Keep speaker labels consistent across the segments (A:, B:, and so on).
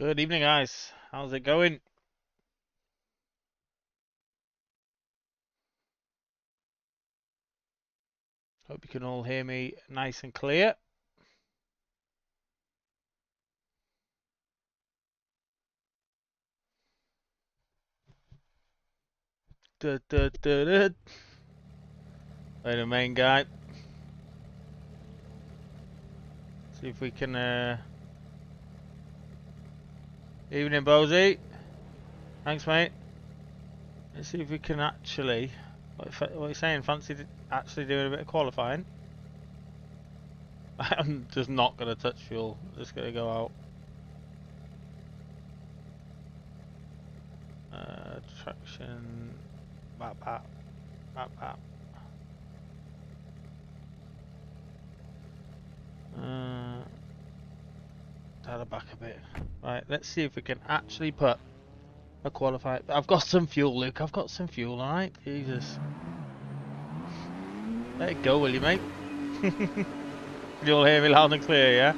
A: Good evening, guys. How's it going? Hope you can all hear me nice and clear. Duh, duh, duh, duh. Play the main guy. See if we can. Evening, Bozy. Thanks, mate. Let's see if we can actually. What are you saying? Fancy actually doing a bit of qualifying? I'm just not gonna touch fuel. Just gonna go out. Traction. Bap bap. Bap bap. Dial it back a bit. Right, let's see if we can actually put a qualified. I've got some fuel, Luke. I've got some fuel, alright? Jesus. Let it go, will you, mate? You'll hear me loud and clear, yeah?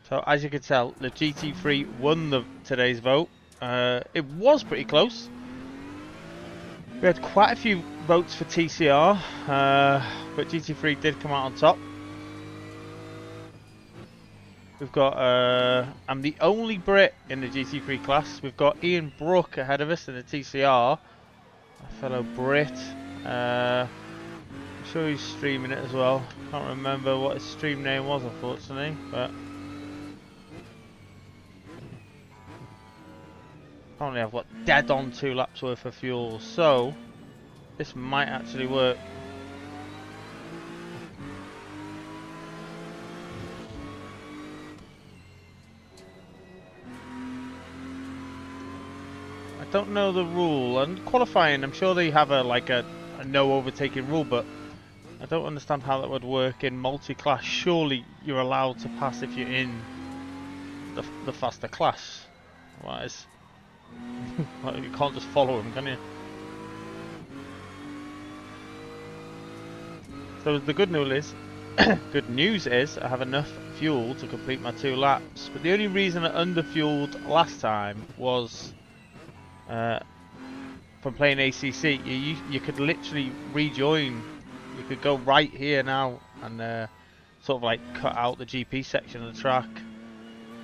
A: So, as you can tell, the GT3 won today's vote. It was pretty close. We had quite a few votes for TCR, but GT3 did come out on top. We've got, I'm the only Brit in the GT3 class. We've got Ian Brook ahead of us in the TCR, a fellow Brit. I'm sure he's streaming it as well. Can't remember what his stream name was, unfortunately, but apparently I've got dead on 2 laps worth of fuel, so this might actually work. I don't know the rule, and qualifying, I'm sure they have a no overtaking rule, but I don't understand how that would work in multi-class. Surely you're allowed to pass if you're in the faster class. Otherwise, you can't just follow them, can you? So the good news is I have enough fuel to complete my 2 laps. But the only reason I underfueled last time was from playing ACC. You could literally rejoin. You could go right here now and sort of like cut out the GP section of the track,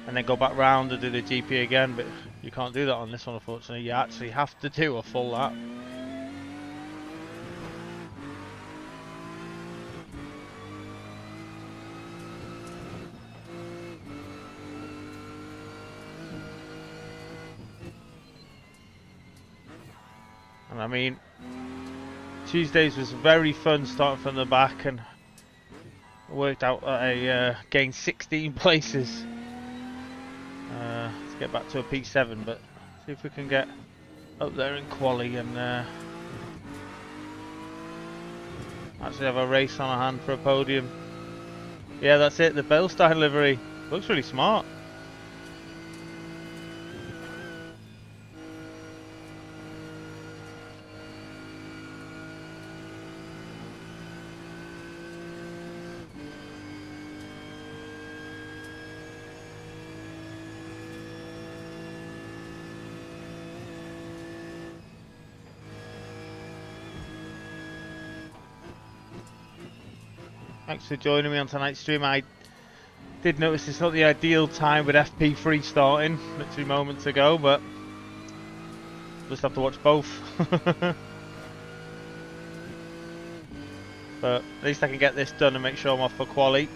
A: and then go back round and do the GP again. But you can't do that on this one, unfortunately. You actually have to do a full lap. And I mean, Tuesdays was very fun starting from the back, and worked out that I gained 16 places to get back to a P7, but see if we can get up there in quali and actually have a race on our hand for a podium. Yeah, that's it, the Belstein livery. Looks really smart. Thanks for joining me on tonight's stream. I did notice it's not the ideal time with FP3 starting literally moments ago, but just have to watch both. But at least I can get this done and make sure I'm off for quali.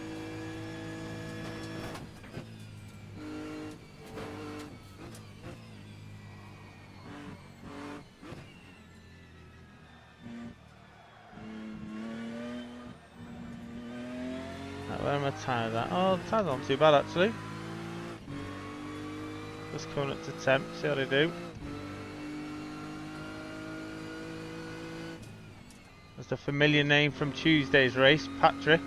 A: Where am I tyres at? Oh, the tyres aren't too bad actually. Just coming up to temp, see how they do. There's the familiar name from Tuesday's race, Patrick.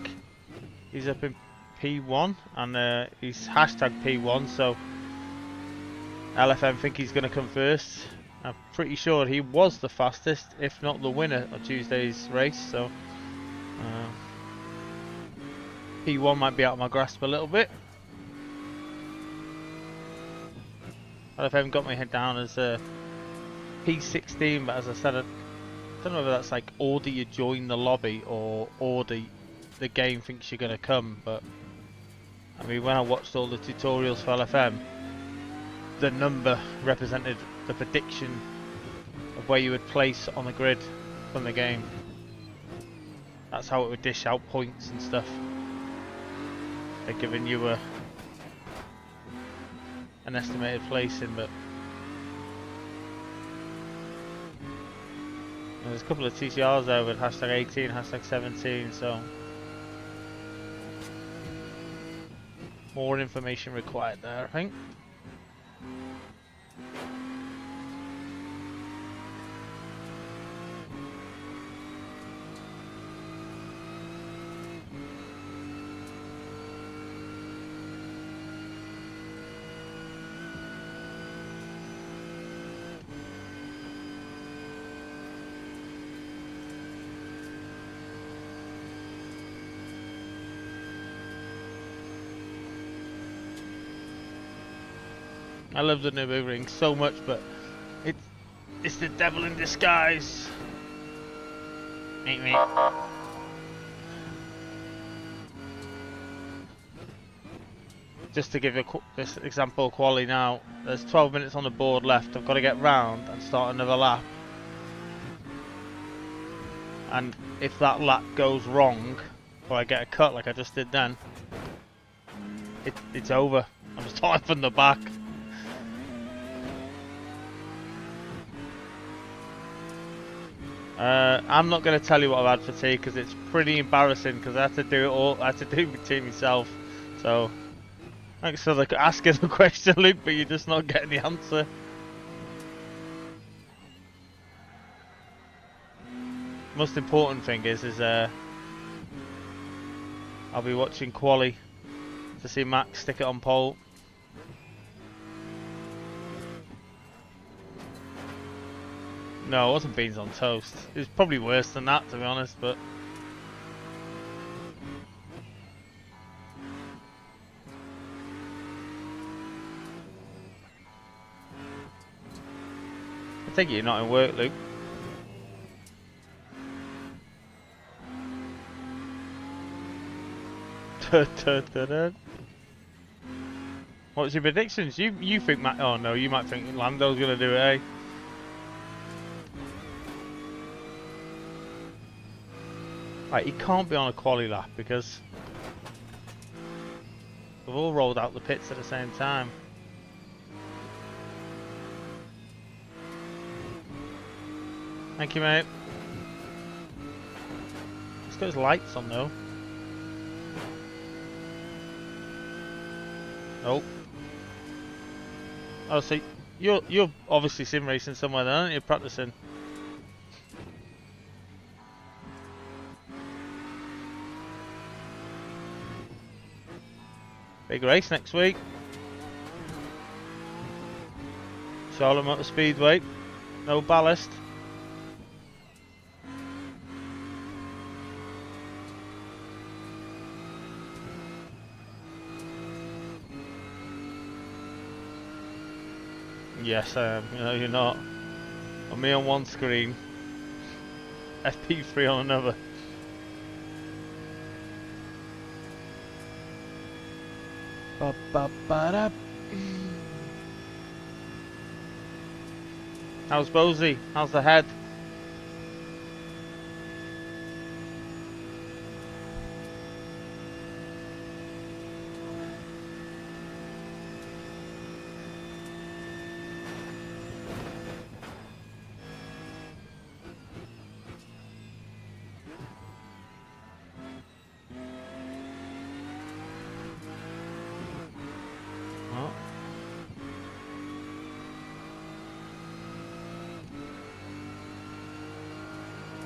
A: He's up in P1 and he's hashtag P1, so LFM think he's going to come first. I'm pretty sure he was the fastest, if not the winner of Tuesday's race, so P1 might be out of my grasp a little bit. LFM got my head down as P16, but as I said, I don't know whether that's like order you join the lobby or order the game thinks you're going to come, but I mean, when I watched all the tutorials for LFM, the number represented the prediction of where you would place on the grid from the game. That's how it would dish out points and stuff. They're giving you an estimated placing, but there's a couple of TCRs there with hashtag 18, hashtag 17, so more information required there, I think. I love the Nürburgring so much, but it's the devil in disguise. Ain't me. Just to give you this example of quali now, there's 12 minutes on the board left. I've got to get round and start another lap. And if that lap goes wrong, or I get a cut like I just did then, it's over. I'm starting from the back. I'm not going to tell you what I've had for tea because it's pretty embarrassing because I had to do it all. I had to do my tea myself. So thanks for asking the question, Luke, but you're just not getting the answer. Most important thing is I'll be watching quali to see Max stick it on pole. No, it wasn't beans on toast. It was probably worse than that, to be honest, but I take it you're not in work, Luke. What's your predictions? You think Matt? Oh no, you might think Lando's gonna do it, eh? Right, he can't be on a quali lap because we've all rolled out the pits at the same time. Thank you, mate. Let's get his lights on though. Nope. Oh, so you're obviously sim racing somewhere then, aren't you? Practicing. Big race next week. Charlotte Motor Speedway. No ballast. Yes, I am. No, you're not. On me on one screen. FP3 on another. How's Bosie? How's the head?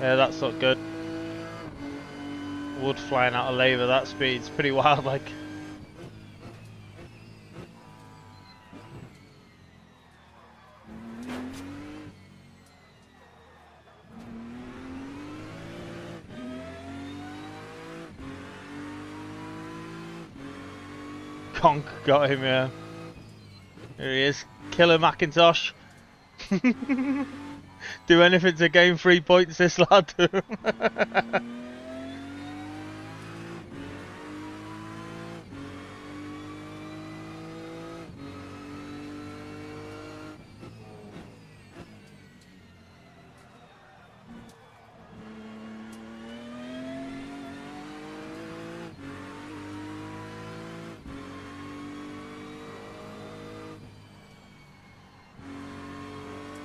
A: Yeah, that's not good. Wood flying out of labour, that speed's pretty wild, like. Conk got him, yeah. Here he is. Killer Macintosh. Do anything to gain 3 points, this lad.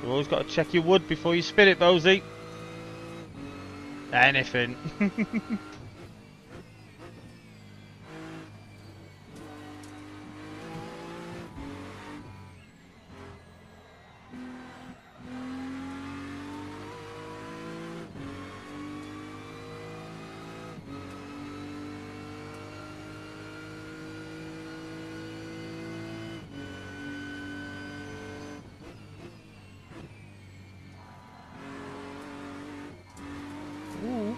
A: You've always got to check your wood before you spin it, Bozy. Anything. Ooh.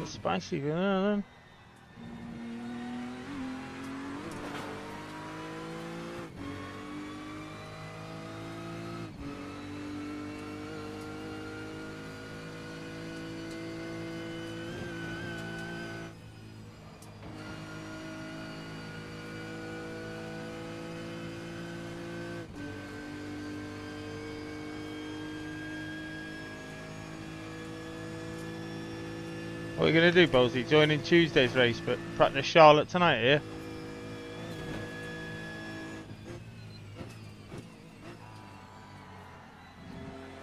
A: It's spicy, then. What are you going to do, Bozy? Join in Tuesday's race, but practice Charlotte tonight, here?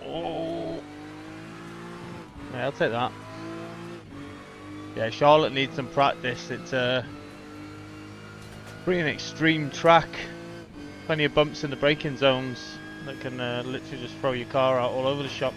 A: Oh. Yeah, I'll take that. Yeah, Charlotte needs some practice. It's a pretty an extreme track. Plenty of bumps in the braking zones that can literally just throw your car out all over the shop.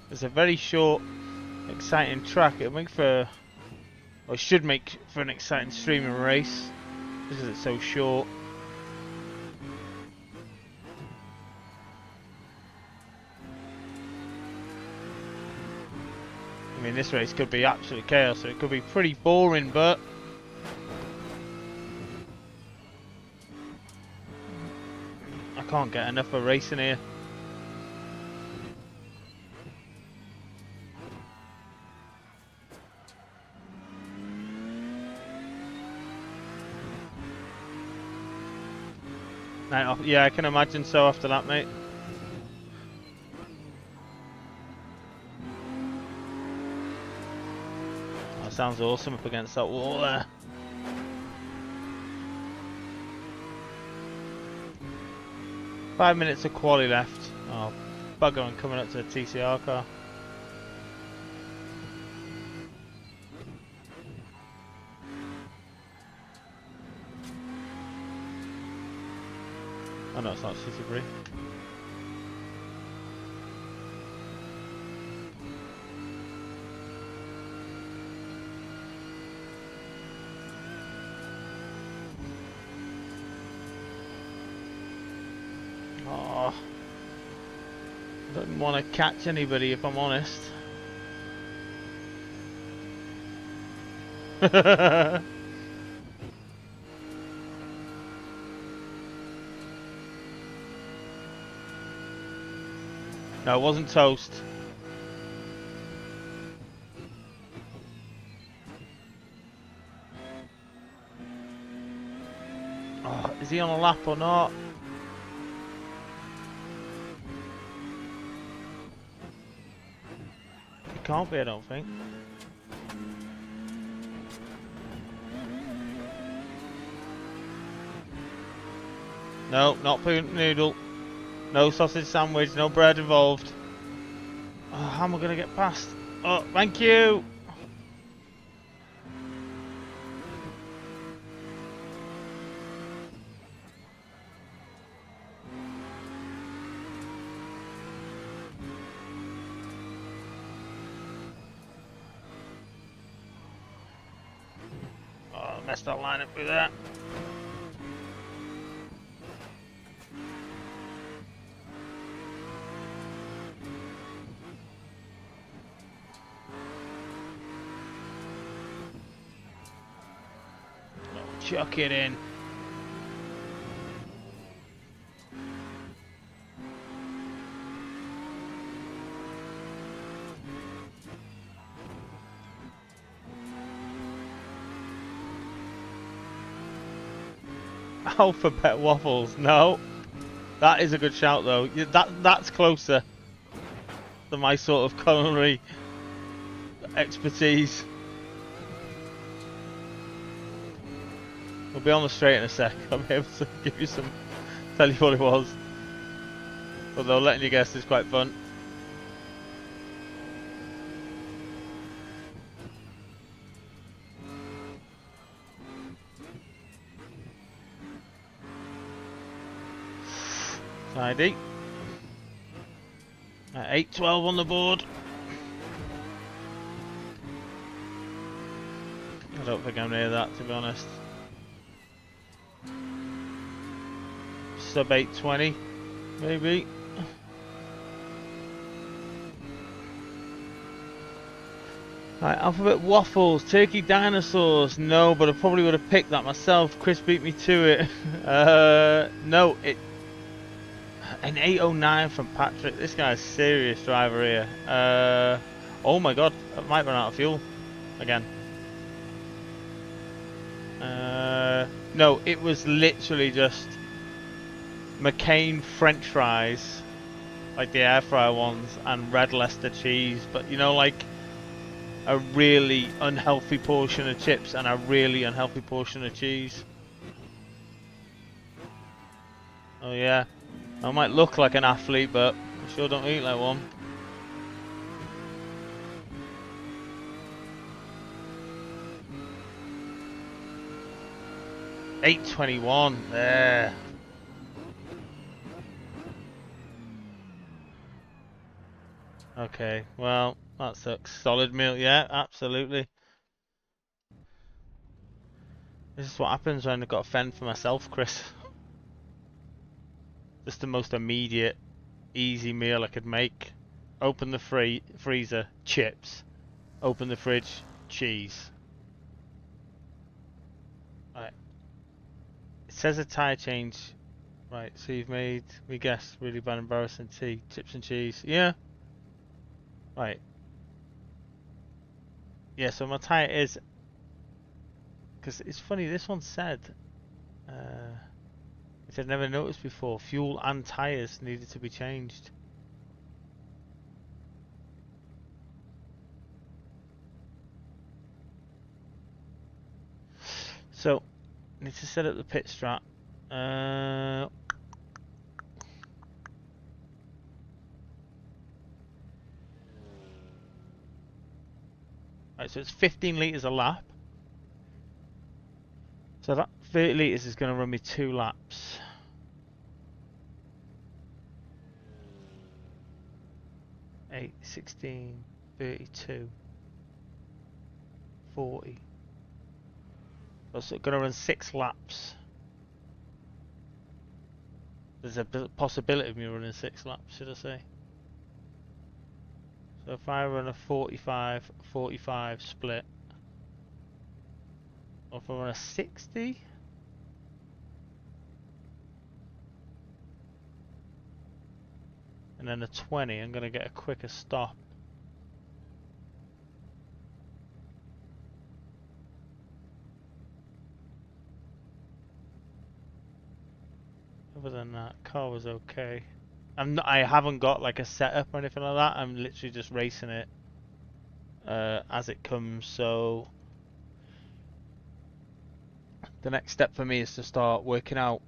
A: It's a very short, exciting track. It'll make for, or it should make for an exciting streaming race because it's so short. I mean, this race could be absolute chaos, so it could be pretty boring, but I can't get enough of racing here. Night off. Yeah, I can imagine so after that, mate. That sounds awesome up against that wall there. Five minutes of quali left. Oh, bugger, I'm coming up to the TCR car. Oh no, it's not GT3. Oh, don't want to catch anybody if I'm honest. No, it wasn't toast. Oh, is he on a lap or not? He can't be, I don't think. No, not poop noodle. No sausage sandwich, no bread involved. Oh, how am I going to get past? Oh, thank you! Oh, messed that line up with that. Oh, chuck it in. Alphabet waffles, no. That is a good shout though. That's closer than my sort of culinary expertise. We'll be on the straight in a sec. I'll be able to give you some, tell you what it was. Although letting you guess is quite fun. Tidy. 8:12 on the board. I don't think I'm near that, to be honest. Sub 8:20, maybe. Right, alphabet waffles, turkey dinosaurs. No, but I probably would have picked that myself. Chris beat me to it. No, an 8:09 from Patrick. This guy's a serious driver here. Oh my god, I might run out of fuel again. No, it was literally just McCain French fries, like the air fryer ones, and red Leicester cheese. But you know, like a really unhealthy portion of chips and a really unhealthy portion of cheese. Oh yeah, I might look like an athlete, but I sure don't eat like one. $8.21 there. Okay, well, that sucks. Solid meal, yeah, absolutely. This is what happens when I've got to fend for myself, Chris. Just the most immediate, easy meal I could make. Open the freezer, chips. Open the fridge, cheese. Right. It says a tyre change. Right, so you've made me guess really bad embarrassing tea, chips and cheese. Yeah. Right. Yeah, so my tyre is, because it's funny, this one said, which I'd never noticed before, fuel and tyres needed to be changed. So, need to set up the pit strat. Right, so it's 15 litres a lap. So that 30 litres is going to run me 2 laps. Eight, 16, 32, 40. So it's going to run 6 laps. There's a possibility of me running 6 laps, should I say. So if I run a 45-45 split, or if I run a 60, and then a 20, I'm going to get a quicker stop. Other than that, car was okay. I haven't got like a setup or anything like that. I'm literally just racing it as it comes. So the next step for me is to start working out.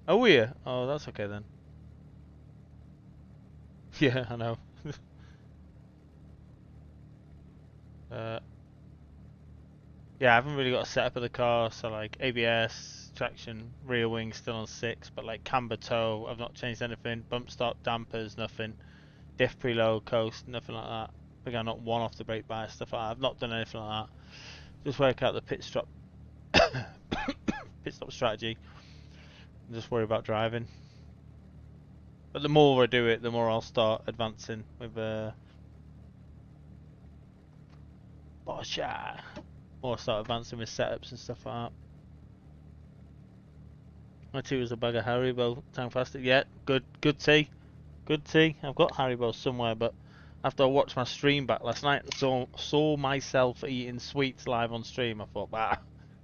A: Oh yeah. Oh, that's okay then. Yeah, I know. Yeah, I haven't really got a setup of the car, so like ABS, traction, rear wing still on 6, but like camber toe, I've not changed anything. Bump stop, dampers, nothing. Diff preload, coast, nothing like that. I think I knocked one off the brake bias, stuff like that. I've not done anything like that. Just work out the pit stop strategy and just worry about driving. But the more I do it, the more I'll start advancing with Borsha. More I start advancing with setups and stuff like that. My tea was a bag of Haribo Tankfastic. Yeah, good tea. Good tea. I've got Haribo somewhere, but after I watched my stream back last night, saw myself eating sweets live on stream, I thought, bah,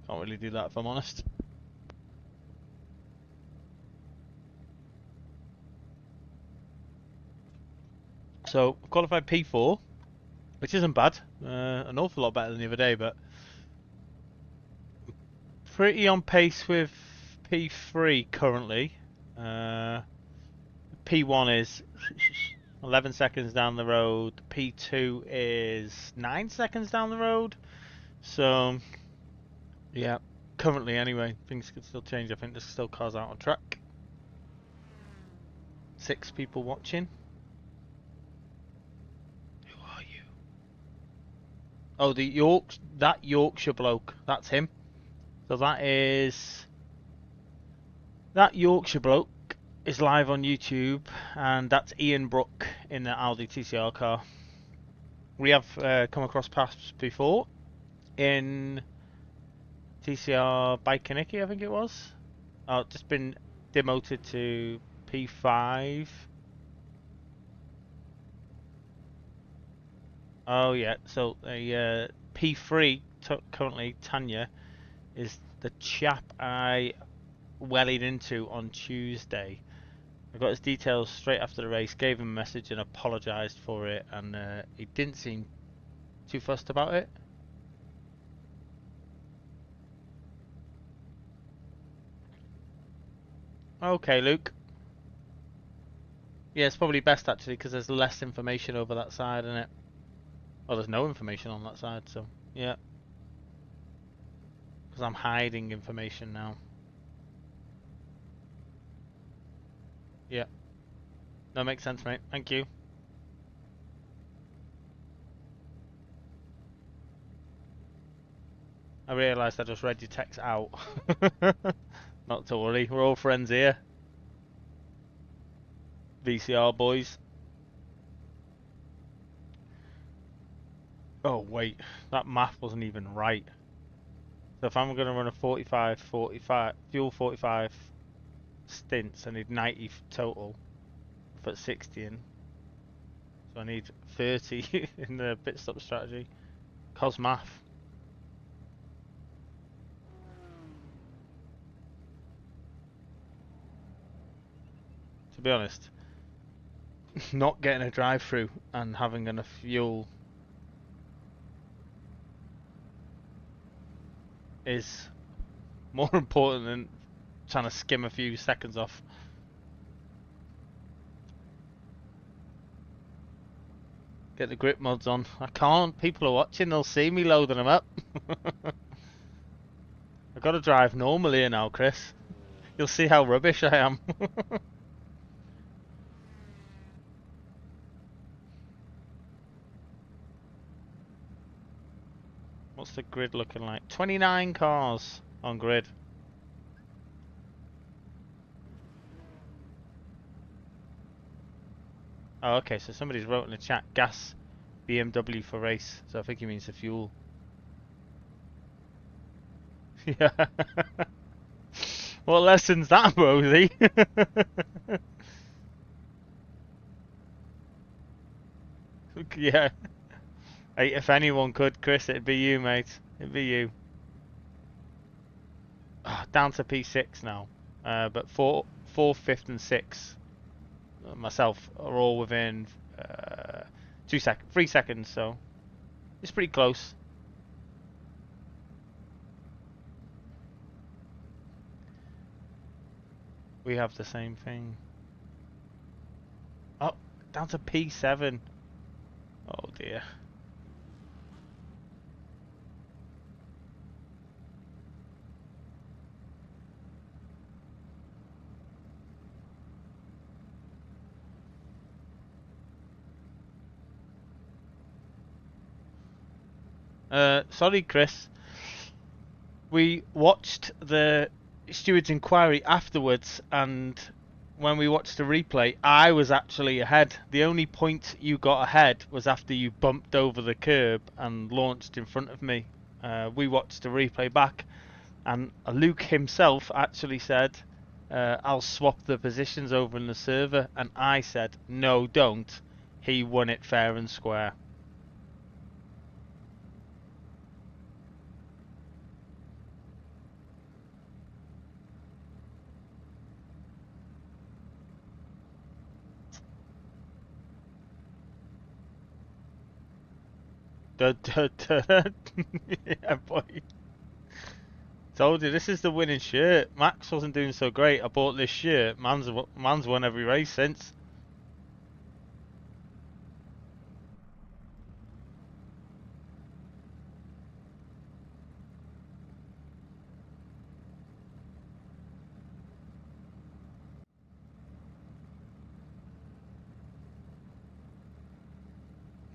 A: can't really do that if I'm honest. So, qualified P4, which isn't bad. An awful lot better than the other day, but pretty on pace with P3 currently. P1 is 11 seconds down the road. P2 is 9 seconds down the road. So, yeah, currently anyway, things could still change. I think there's still cars out on track. 6 people watching. Who are you? Oh, that Yorkshire bloke. That's him. So that Yorkshire bloke is live on YouTube, and that's Ian Brook in the Audi TCR car. We have come across paths before in TCR Bike-Kaniki, I think it was. Just been demoted to P5. Oh yeah, so P3 currently Tanya is the chap I wellied into on Tuesday. I got his details straight after the race, gave him a message and apologised for it, and he didn't seem too fussed about it. Okay, Luke. Yeah, it's probably best actually because there's less information over that side, isn't it? Well, there's no information on that side, so yeah. Because I'm hiding information now. Yeah. That makes sense, mate. Thank you. I realised I just read your text out. Not to worry, we're all friends here. VCR boys. Oh wait, that math wasn't even right. So if I'm going to run a 45, fuel 45 stints, I need 90 total. Put 60 in. So I need 30 in the pit stop strategy. Cos math. To be honest, not getting a drive through and having enough fuel is more important than trying to skim a few seconds off. Get the grip mods on. I can't. People are watching. They'll see me loading them up. I've got to drive normally here now, Chris. You'll see how rubbish I am. What's the grid looking like? 29 cars on grid. Oh, okay, so somebody's wrote in the chat, gas BMW for race. So I think he means the fuel. Yeah. What lesson's that, Rosie? Yeah. Hey, if anyone could, Chris, it'd be you, mate. It'd be you. Oh, down to P6 now. But fourth, fifth, and sixth, myself, are all within 3 seconds. So it's pretty close. We have the same thing. Oh, down to P7. Oh dear. Sorry, Chris. We watched the steward's inquiry afterwards, and when we watched the replay, I was actually ahead. The only point you got ahead was after you bumped over the curb and launched in front of me. We watched the replay back, and Luke himself actually said, I'll swap the positions over in the server, and I said, no, don't. He won it fair and square. Yeah, boy. Told you, this is the winning shirt. Max wasn't doing so great. I bought this shirt. Man's won every race since.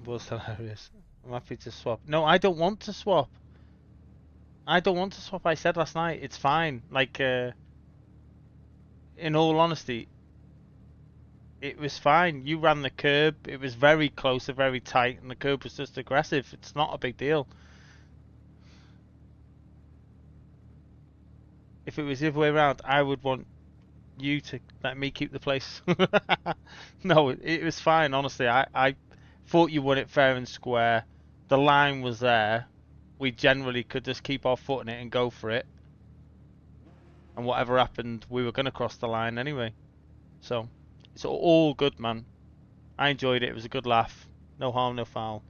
A: Was hilarious. I'm happy to swap. No, I don't want to swap. I don't want to swap. I said last night, it's fine. Like, in all honesty, it was fine. You ran the curb. It was very close and very tight, and the curb was just aggressive. It's not a big deal. If it was the other way around, I would want you to let me keep the place. No, it was fine. Honestly, I thought you won it fair and square. The line was there. We generally could just keep our foot in it and go for it. And whatever happened, we were going to cross the line anyway. So, it's all good, man. I enjoyed it. It was a good laugh. No harm, no foul.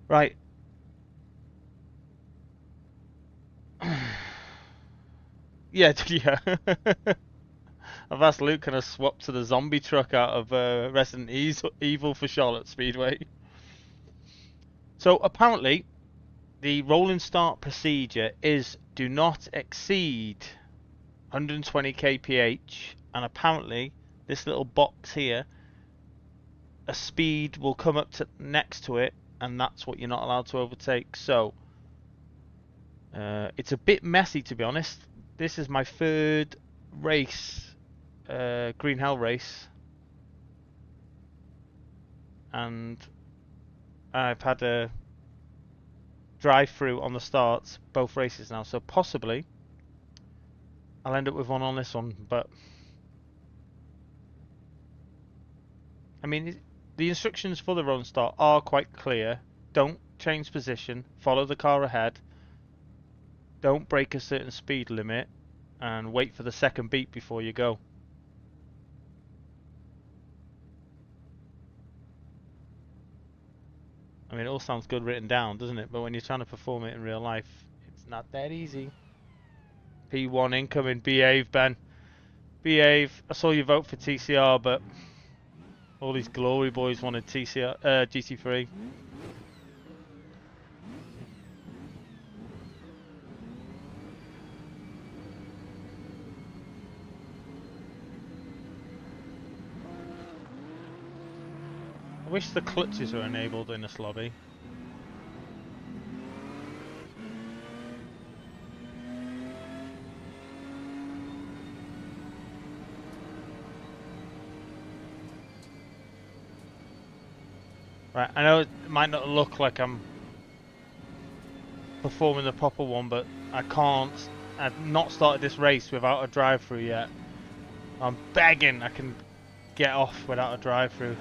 A: Right. Yeah, yeah. I've asked Luke, can I swap to the zombie truck out of Resident Evil for Charlotte Speedway? So, apparently, the rolling start procedure is do not exceed 120 kph, and apparently this little box here, a speed will come up to next to it, and that's what you're not allowed to overtake. So it's a bit messy, to be honest. This is my third race, Green Hell race, and I've had a drive-through on the starts both races now, so possibly I'll end up with one on this one. But I mean, the instructions for the rolling start are quite clear. Don't change position, follow the car ahead, don't break a certain speed limit, and wait for the second beep before you go. I mean, it all sounds good written down, doesn't it? But when you're trying to perform it in real life, it's not that easy. P1 incoming. Behave, Ben. Behave. I saw you vote for TCR, but all these glory boys wanted TCR, GT3. I wish the clutches were enabled in this lobby. Right, I know it might not look like I'm performing the proper one, but I can't. I've not started this race without a drive-through yet. I'm begging I can get off without a drive-through.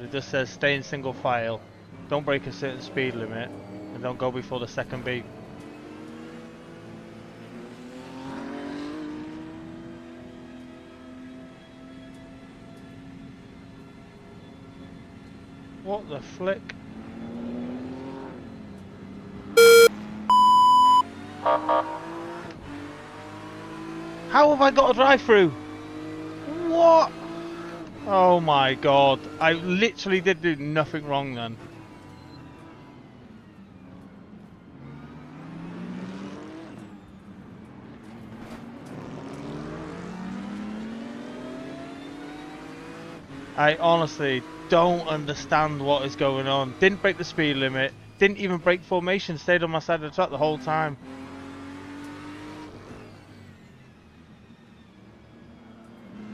A: It just says stay in single file, don't break a certain speed limit, and don't go before the second beep. What the flick? How have I got a drive-through? What? Oh my god. I literally did do nothing wrong then. I honestly don't understand what is going on. Didn't break the speed limit. Didn't even break formation. Stayed on my side of the track the whole time.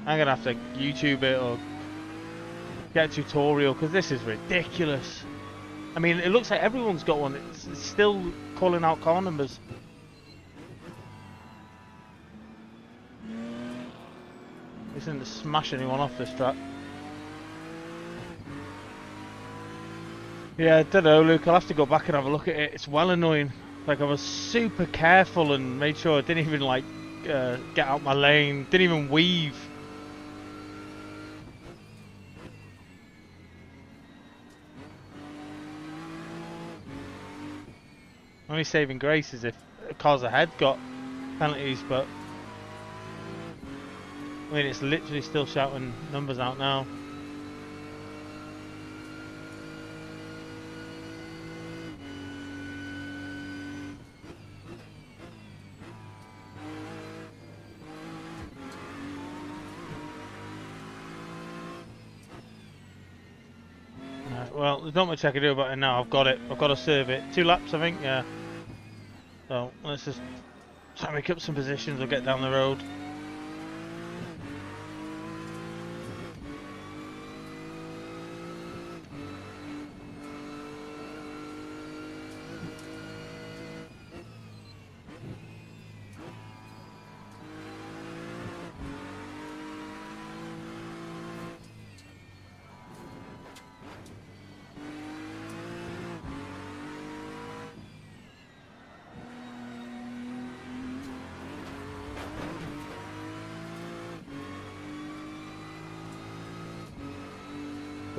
A: I'm gonna have to YouTube it or get a tutorial because this is ridiculous. I mean, it looks like everyone's got one. It's still calling out car numbers. This isn't to smash anyone off this track. Yeah, I don't know, Luke. I'll have to go back and have a look at it. It's well annoying. Like, I was super careful and made sure I didn't even, like, get out my lane. Didn't even weave. Only saving grace is if cars ahead got penalties, but I mean, it's literally still shouting numbers out now. Well, there's not much I can do about it now. I've got it. I've got to serve it. 2 laps, I think. Yeah. So let's just try and make up some positions or get down the road.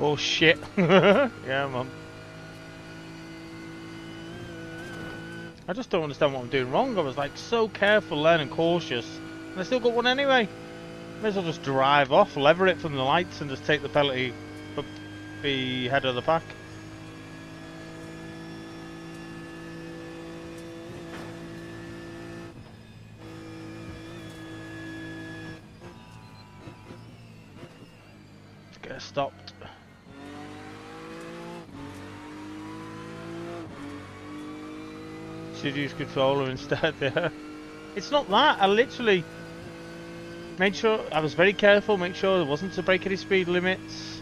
A: Oh shit. Yeah, man. I just don't understand what I'm doing wrong. I was like so careful then and cautious, and I still got one anyway. May as well just drive off, lever it from the lights and just take the penalty, but be head of the pack. Let's get it stopped. Should use controller instead, yeah. It's not that, I literally made sure, I was very careful, make sure there wasn't to break any speed limits.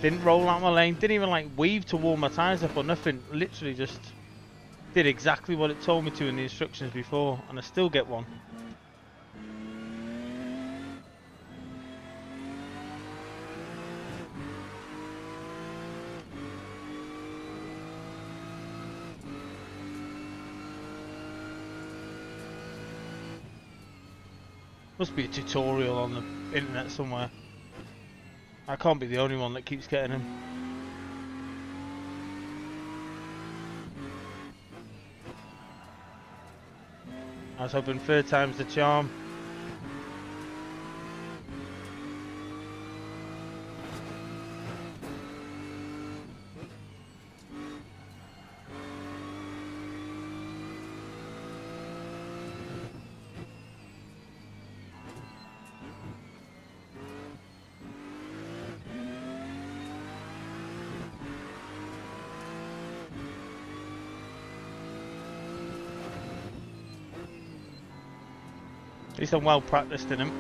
A: Didn't roll out my lane, didn't even like weave to warm my tyres up or nothing. Literally just did exactly what it told me to in the instructions before, and I still get one. Must be a tutorial on the internet somewhere. I can't be the only one that keeps getting him. I was hoping 3rd time's the charm. At least I'm well practiced in him.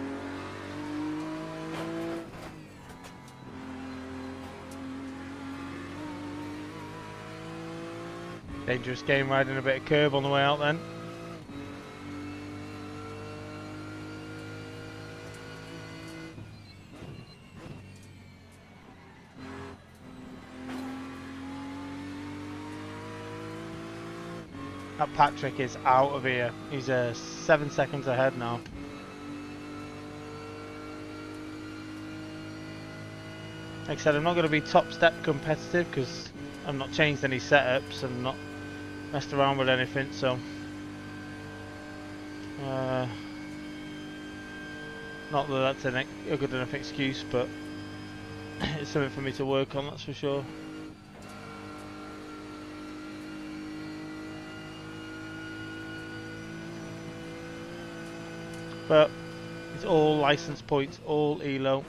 A: Dangerous game, riding a bit of curb on the way out then. That Patrick is out of here. He's 7 seconds ahead now. Like I said, I'm not going to be top step competitive because I've not changed any setups and not messed around with anything, so not that that's a good enough excuse, but it's something for me to work on, that's for sure. But it's all license points, all ELO.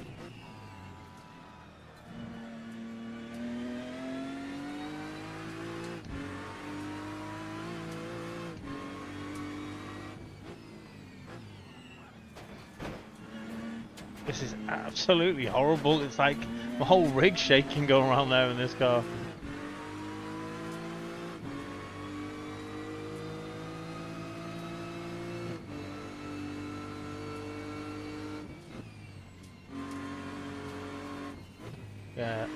A: This is absolutely horrible. It's like my whole rig's shaking going around there in this car. Yeah.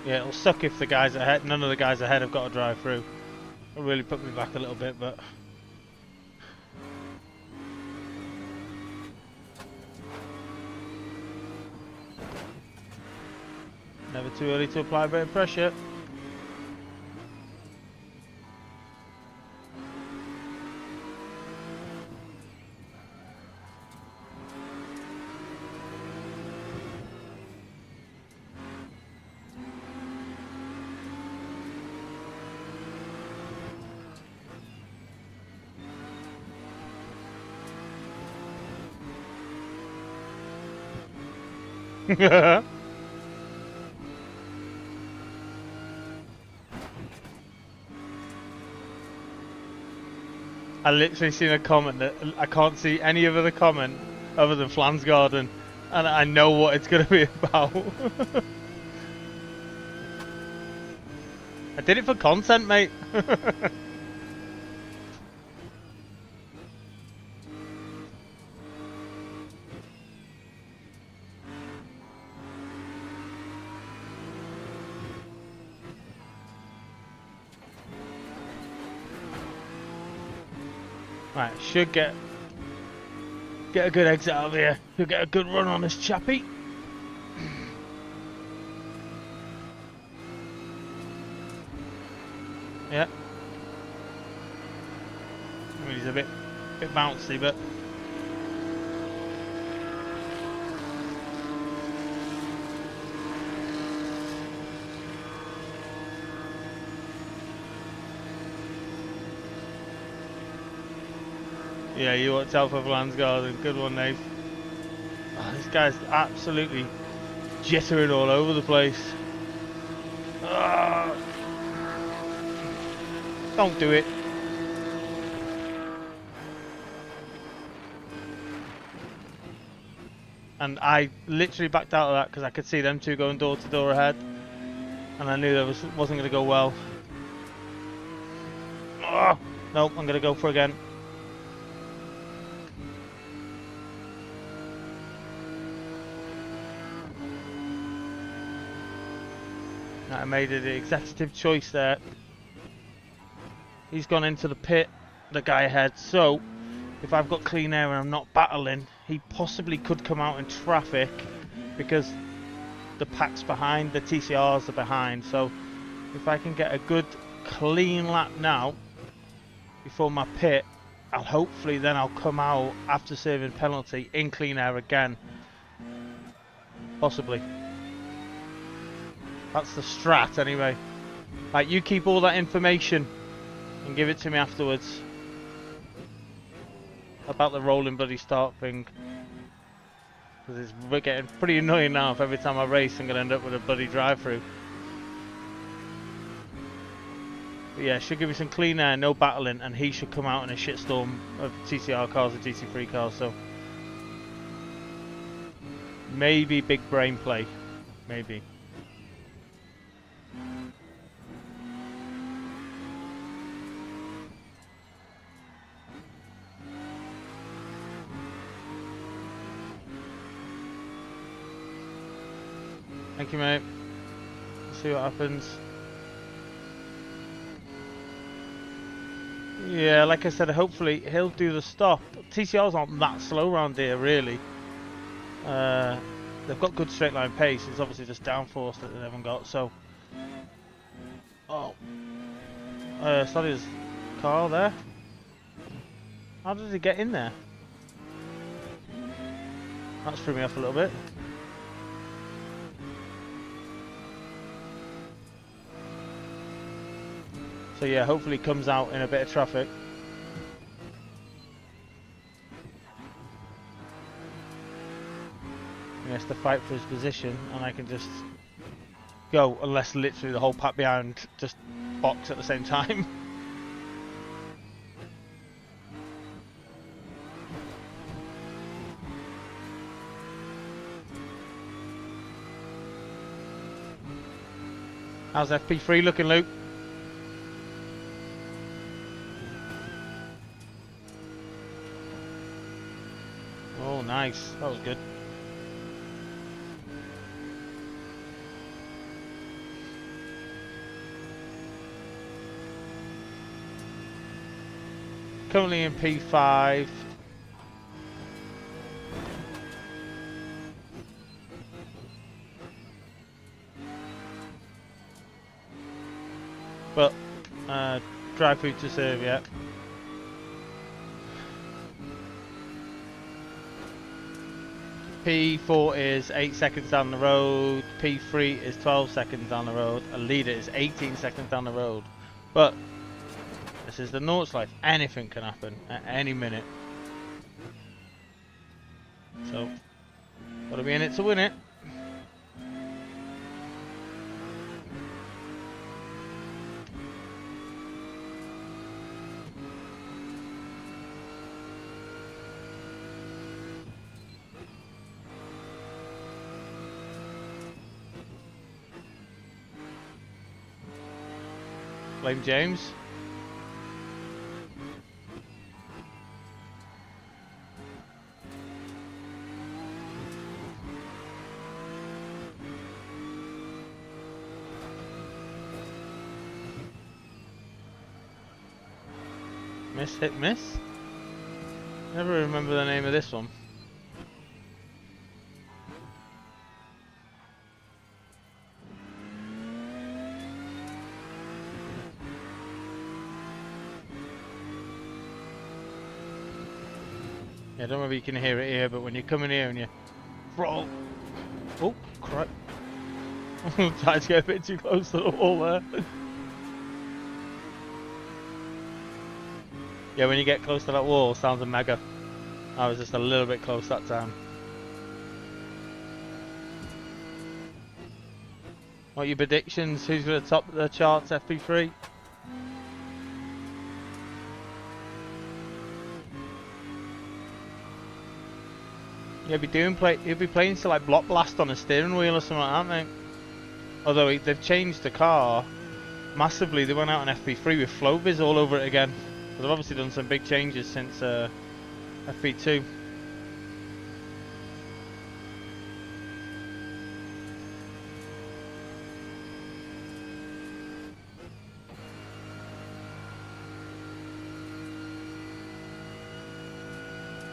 A: Yeah, it'll suck if the guys ahead, none of the guys ahead have got to drive through. It'll really put me back a little bit, but never too early to apply brake pressure. I literally seen a comment that I can't see any other comment other than Flan's Garden, and I know what it's going to be about. I did it for content, mate. Right, should get a good exit out of here. Should get a good run on this chappy. Yeah. I mean, he's a bit bouncy, but yeah, you watch out for Flan's Garden. Good one, Nate. Oh, this guy's absolutely jittering all over the place. Don't do it. And I literally backed out of that because I could see them two going door to door ahead, and I knew that wasn't going to go well. Oh, nope, I'm going to go for again. I made the executive choice there. He's gone into the pit, the guy ahead, so if I've got clean air and I'm not battling, he possibly could come out in traffic because the pack's behind, the TCRs are behind. So if I can get a good clean lap now before my pit, hopefully then I'll come out after serving penalty in clean air again. Possibly. That's the strat anyway. Right, you keep all that information and give it to me afterwards about the rolling bloody start thing, because it's getting pretty annoying now. If every time I race I'm going to end up with a bloody drive-through. But yeah, should give me some clean air, no battling, and he should come out in a shitstorm of TCR cars or GT3 cars. So maybe big brain play, maybe. Thank you, mate. Let's see what happens. Yeah, like I said, hopefully he'll do the stop. TCRs aren't that slow around here, really. They've got good straight line pace. It's obviously just downforce that they haven't got. So, oh, sorry, there's a car there. How did he get in there? That's threw me off a little bit. So yeah, hopefully he comes out in a bit of traffic. He has to fight for his position, and I can just go, unless literally the whole pack behind just box at the same time. How's FP3 looking, Luke? Oh, nice. That was good. Currently in P5. But drive through to serve yet. P4 is 8 seconds down the road. P3 is 12 seconds down the road. A leader is 18 seconds down the road. But this is the Nordschleife. Anything can happen at any minute. So, gotta be in it to win it. Blame James. Miss, hit, miss. Never remember the name of this one. Yeah, I don't know if you can hear it here, but when you come in here and you roll. Oh, crap. Tried to get a bit too close to the wall there. Yeah, when you get close to that wall, sounds a mega. I was just a little bit close that time. What are your predictions? Who's going to top the charts, FP3? He'll be playing to like Block Blast on a steering wheel or something like that, mate. Although they've changed the car massively. They went out on FP3 with flow vis all over it again. They've obviously done some big changes since FP2.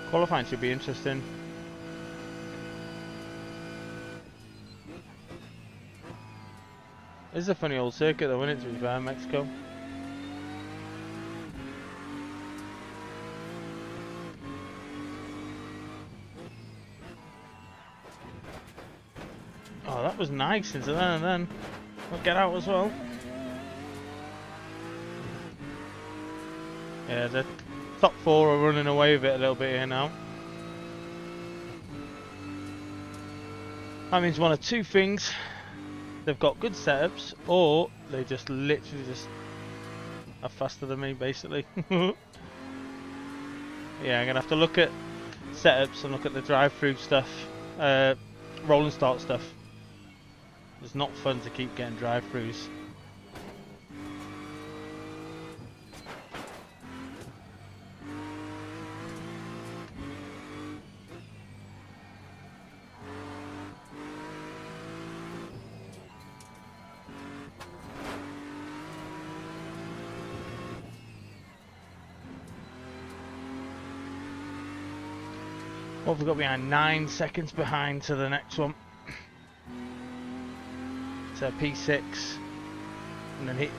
A: Qualifying should be interesting. This is a funny old circuit though, isn't it, to be fair, Mexico? Oh, that was nice into then and then. We'll get out as well. Yeah, the top four are running away with it a little bit here now. That means one of two things. They've got good setups, or they just literally just are faster than me, basically. Yeah, I'm gonna have to look at setups and look at the drive-through stuff, roll and start stuff. It's not fun to keep getting drive-throughs. What have we got behind? 9 seconds behind to the next one. So P6. And then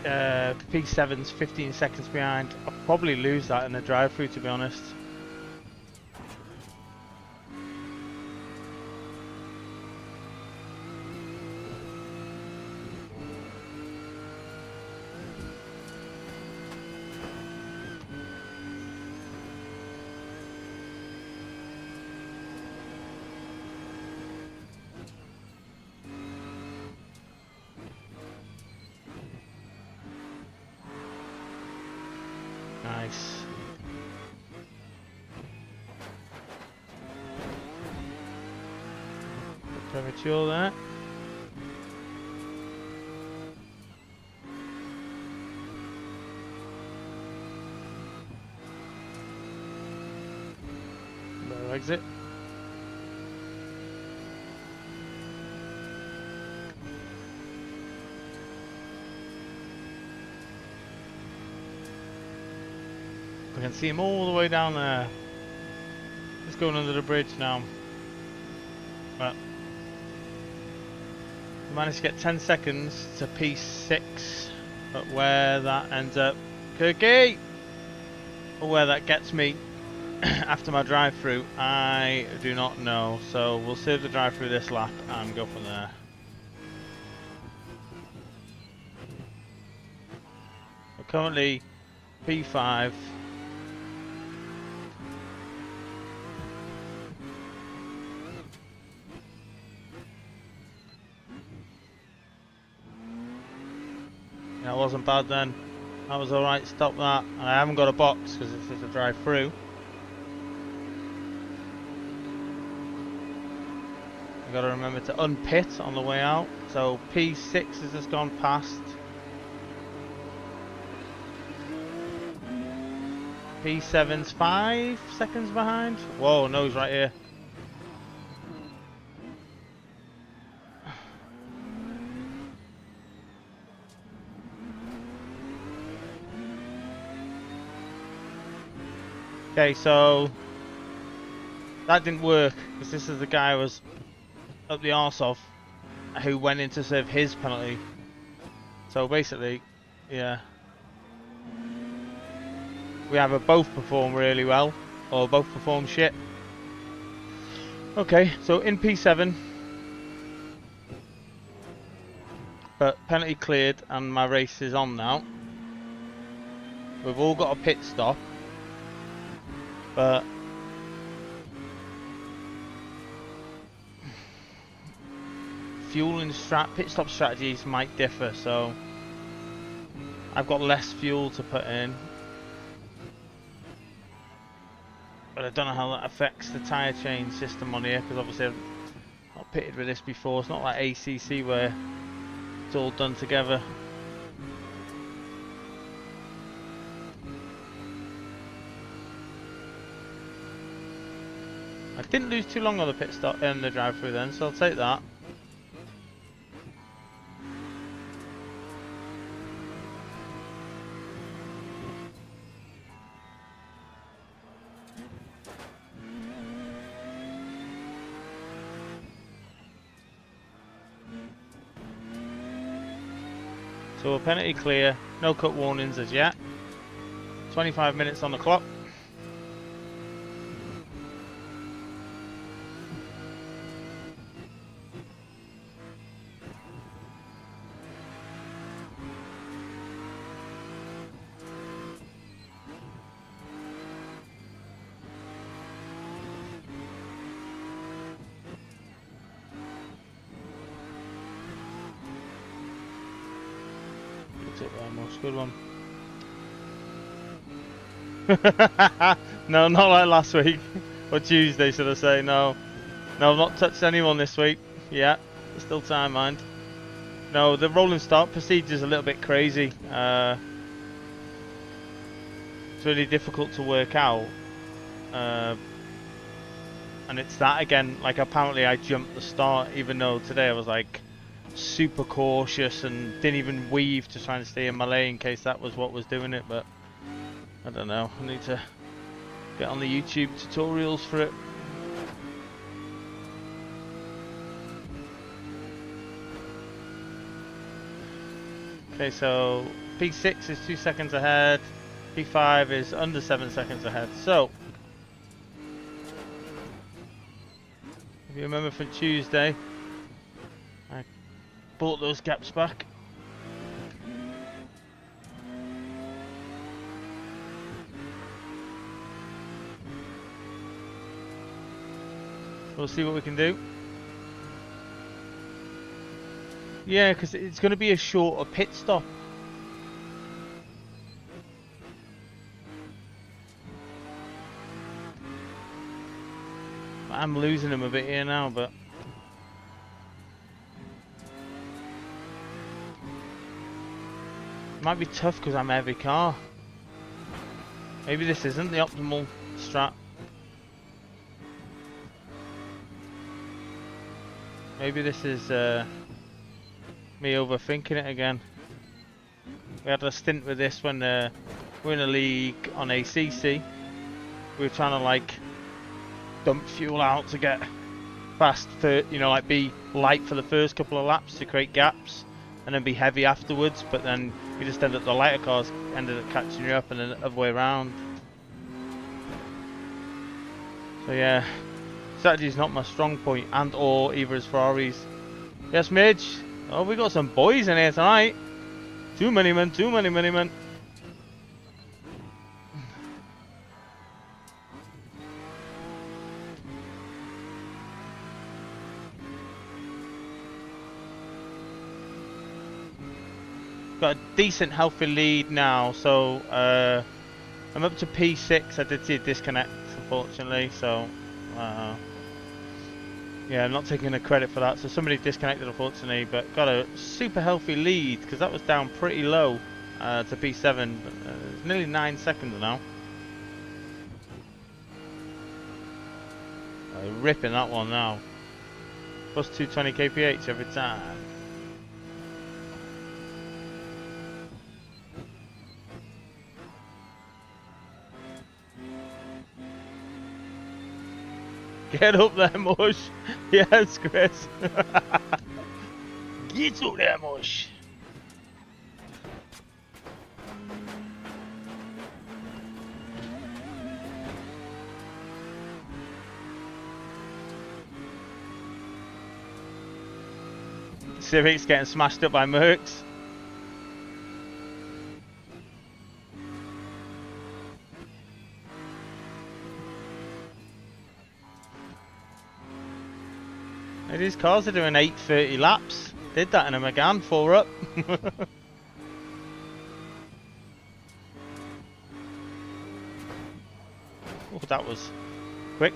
A: P7's 15 seconds behind. I'll probably lose that in the drive-through, to be honest. Nice. Premature there. Low exit. I can see him all the way down there. He's going under the bridge now. But managed to get 10 seconds to P6, but where that ends up, Cookie, or where that gets me after my drive-through, I do not know. So we'll save the drive-through this lap and go from there. We're currently P5. That wasn't bad then. That was alright, stop that. And I haven't got a box because it's just a drive through. I've got to remember to unpit on the way out. So P6 has just gone past. P7's 5 seconds behind. Whoa, no, he's right here. Okay, so that didn't work because this is the guy I was up the arse of who went in to serve his penalty. So basically, yeah, we either both perform really well or both perform shit. Okay, so in P7, but penalty cleared and my race is on now. We've all got a pit stop. But fuel and pit stop strategies might differ, so I've got less fuel to put in, but I don't know how that affects the tyre chain system on here because obviously I've not pitted with this before. It's not like ACC where it's all done together. I didn't lose too long on the pit stop and the drive-through then, so I'll take that. So we're penalty clear, no cut warnings as yet. 25 minutes on the clock. Good one. No, not like last week. Or Tuesday, should I say. No. No, I've not touched anyone this week. Yeah, there's still time, mind. No, the rolling start procedure's a little bit crazy. It's really difficult to work out. And it's that again, like apparently I jumped the start, even though today I was like super cautious and didn't even weave to try and stay in my lane in case that was what was doing it. But I don't know, I need to get on the YouTube tutorials for it. Okay, so P6 is 2 seconds ahead. P5 is under 7 seconds ahead. So, if you remember from Tuesday, I brought those gaps back. We'll see what we can do. Yeah, because it's going to be a shorter pit stop. I'm losing him a bit here now, but it might be tough because I'm a heavy car. Maybe this isn't the optimal strat. Maybe this is me overthinking it again. We had a stint with this when we're in a league on ACC. We were trying to like dump fuel out to get fast for, you know, like be light for the first couple of laps to create gaps and then be heavy afterwards, but then you just end up, the lighter cars ended up catching you up and then the other way around. So yeah, strategy is not my strong point, and or either is Ferraris. Yes, Midge. Oh, we got some boys in here tonight. Too many men, too many men. Got a decent healthy lead now, so I'm up to P6. I did see a disconnect, unfortunately, so yeah, I'm not taking the credit for that. So somebody disconnected, unfortunately, but got a super healthy lead because that was down pretty low to P7. It's nearly 9 seconds now. Ripping that one now. Plus 220 kph every time. Get up there, Mush. Yes, Chris. Get up there, Mush. Civic's getting smashed up by Mercs. These cars are doing 830 laps. Did that in a Megane, 4 up. Oh, that was quick.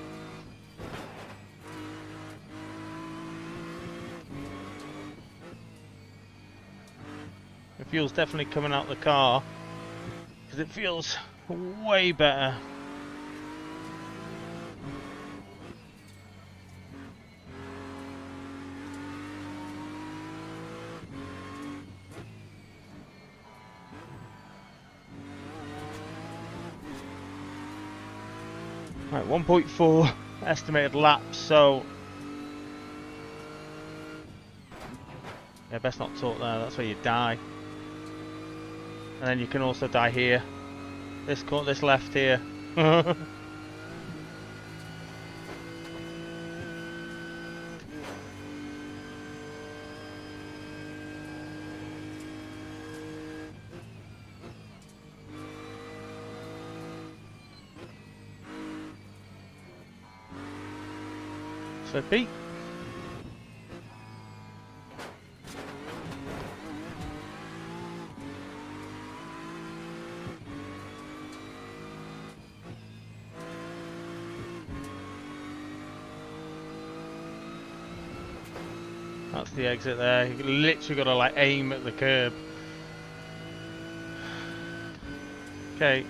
A: The fuel's definitely coming out the car because it feels way better. Right, 1.4 estimated laps, so yeah, best not talk there, that's where you die. And then you can also die here. This left here. So Pete. That's the exit there. You literally got to like aim at the curb. Okay.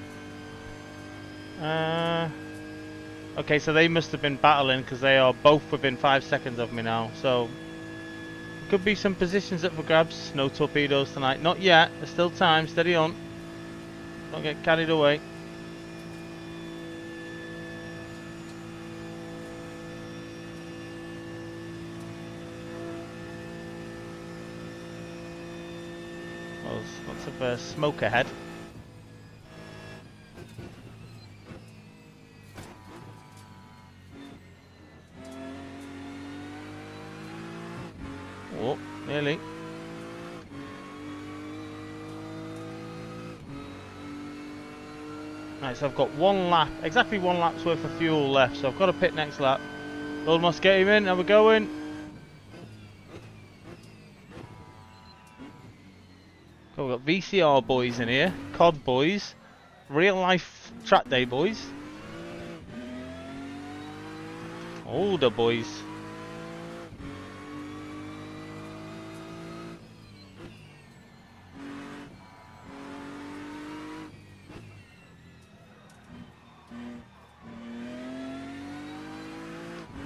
A: Okay, so they must have been battling because they are both within 5 seconds of me now. So could be some positions up for grabs. No torpedoes tonight. Not yet. There's still time. Steady on. Don't get carried away. There's lots of smoke ahead. Oh, nearly. Right, so I've got one lap, exactly one lap's worth of fuel left, so I've got to pit next lap. Almost get him in, how we going? Cool, we've got VCR boys in here, COD boys, real life track day boys, older boys.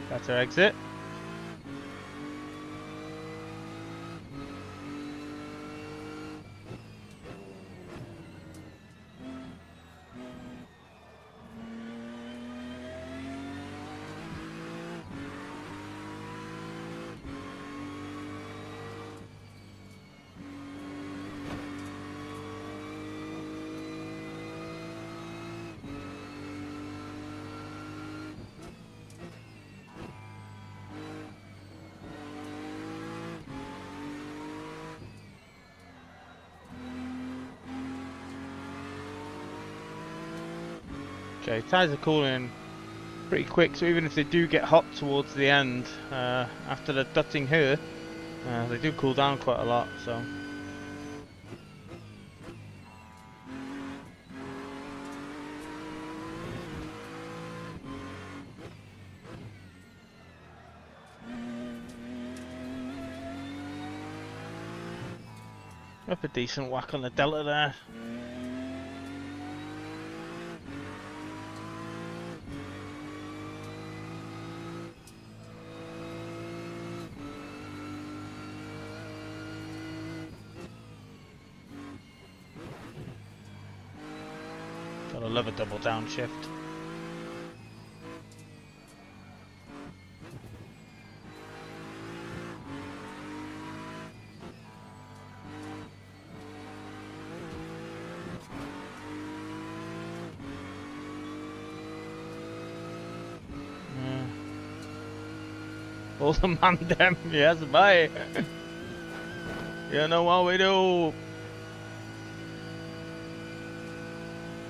A: Better exit. Okay, tyres are cooling pretty quick, so even if they do get hot towards the end, after the dutting here, they do cool down quite a lot, so. Up a decent whack on the delta there. Gotta love a double downshift. All the man them, yes, bye. You know what we do.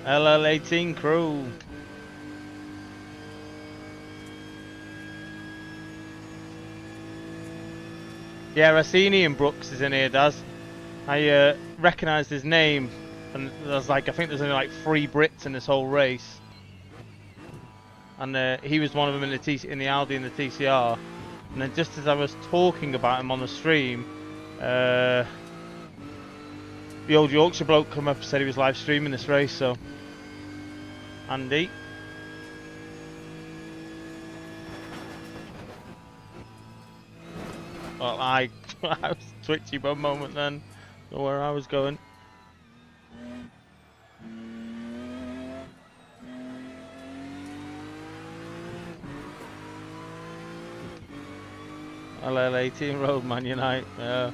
A: LL18 crew. Yeah, Rossini and Brooks is in here, Daz. I recognised his name, and there's like, I think there's only like 3 Brits in this whole race. And he was one of them in the Audi and the TCR. And then just as I was talking about him on the stream, the old Yorkshire bloke come up and said he was live streaming this race, so Andy. Well, I was twitchy for a moment then, don't know where I was going. LL18 Road Man Unite, yeah.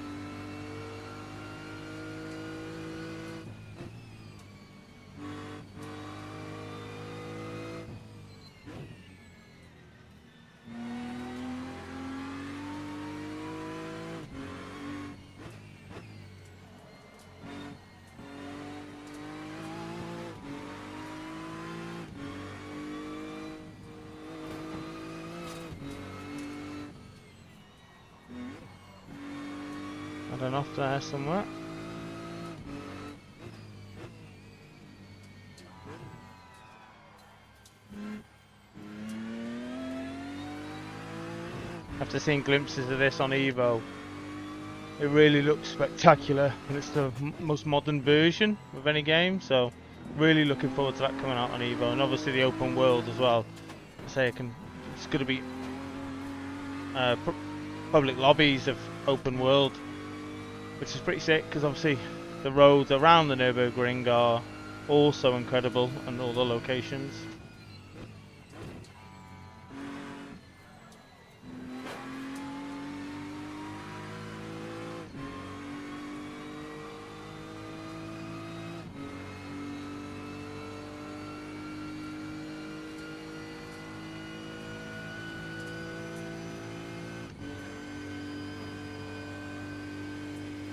A: Had off there somewhere. After seeing glimpses of this on Evo, it really looks spectacular, and it's the most modern version of any game, so really looking forward to that coming out on Evo, and obviously the open world as well. I say it's going to be public lobbies of open world, which is pretty sick, because obviously the roads around the Nürburgring are also incredible, and all the locations.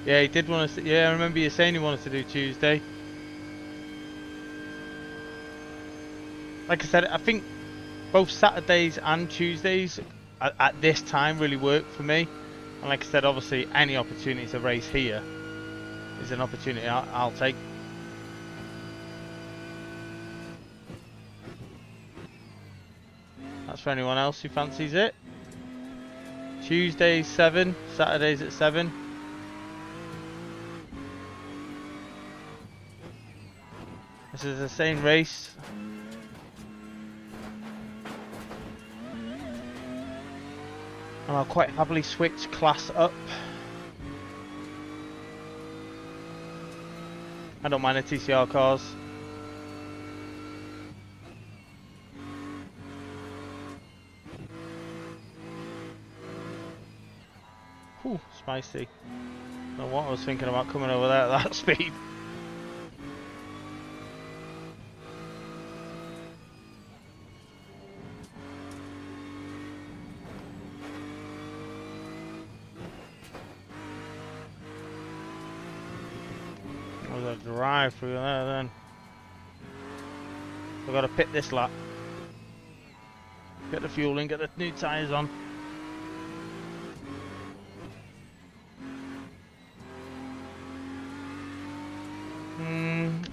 A: Yeah, he did want to. Yeah, I remember you saying he wanted to do Tuesday. Like I said, I think both Saturdays and Tuesdays at this time really work for me. And like I said, obviously any opportunity to race here is an opportunity I'll take. That's for anyone else who fancies it. Tuesdays 7, Saturdays at 7. This is the same race. And I'll quite happily switch class up. I don't mind the TCR cars. Ooh, spicy. I don't know what I was thinking about coming over there at that speed. There's a drive through there then. I've got to pit this lap. Get the fuel in, get the new tyres on.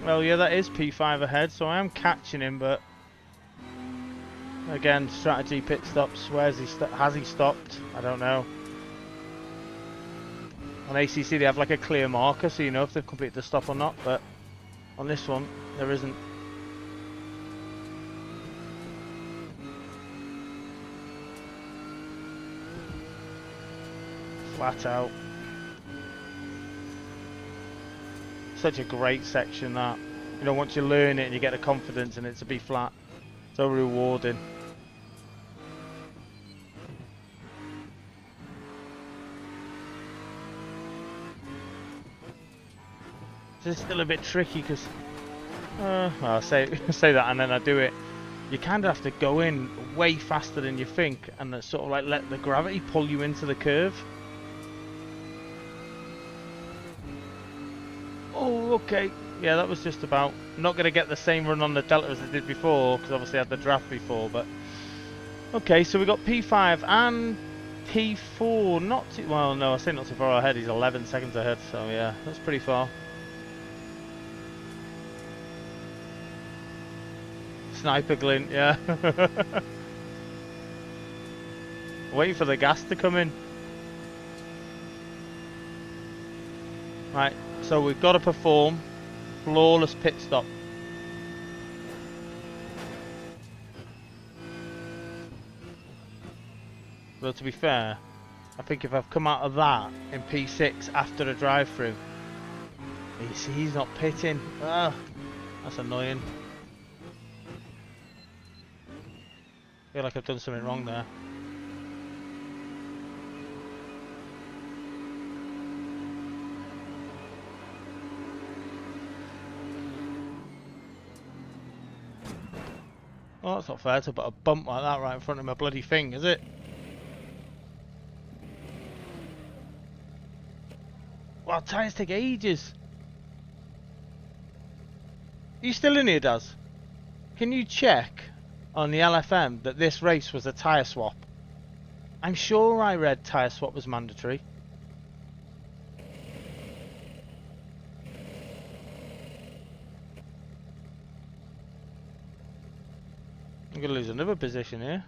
A: Well, yeah, that is P5 ahead, so I am catching him, but again, strategy pit stops. Where's he? Has he stopped? I don't know. On ACC, they have like a clear marker, so you know if they've completed the stop or not. But on this one, there isn't. Flat out. Such a great section that, you know, once you learn it and you get the confidence in it to be flat, so rewarding. It's still a bit tricky because well, I say that and then I do it. You kind of have to go in way faster than you think and sort of like let the gravity pull you into the curve. Oh, okay. Yeah, that was just about. I'm not going to get the same run on the Delta as I did before, because obviously I had the draft before, but... Okay, so we got P5 and P4. Not too... Well, no, I say not too far ahead. He's 11 seconds ahead, so yeah, that's pretty far. Sniper glint, yeah. Waiting for the gas to come in. Right. So we've got to perform flawless pit stop. Though to be fair, I think if I've come out of that in P6 after the drive-through, you see he's not pitting. Ah, that's annoying. I feel like I've done something wrong there. Oh, that's not fair to put a bump like that right in front of my bloody thing, is it? Well, tyres take ages. Are you still in here, Daz? Can you check on the LFM that this race was a tyre swap? I'm sure I read tyre swap was mandatory. I'm going to lose another position here.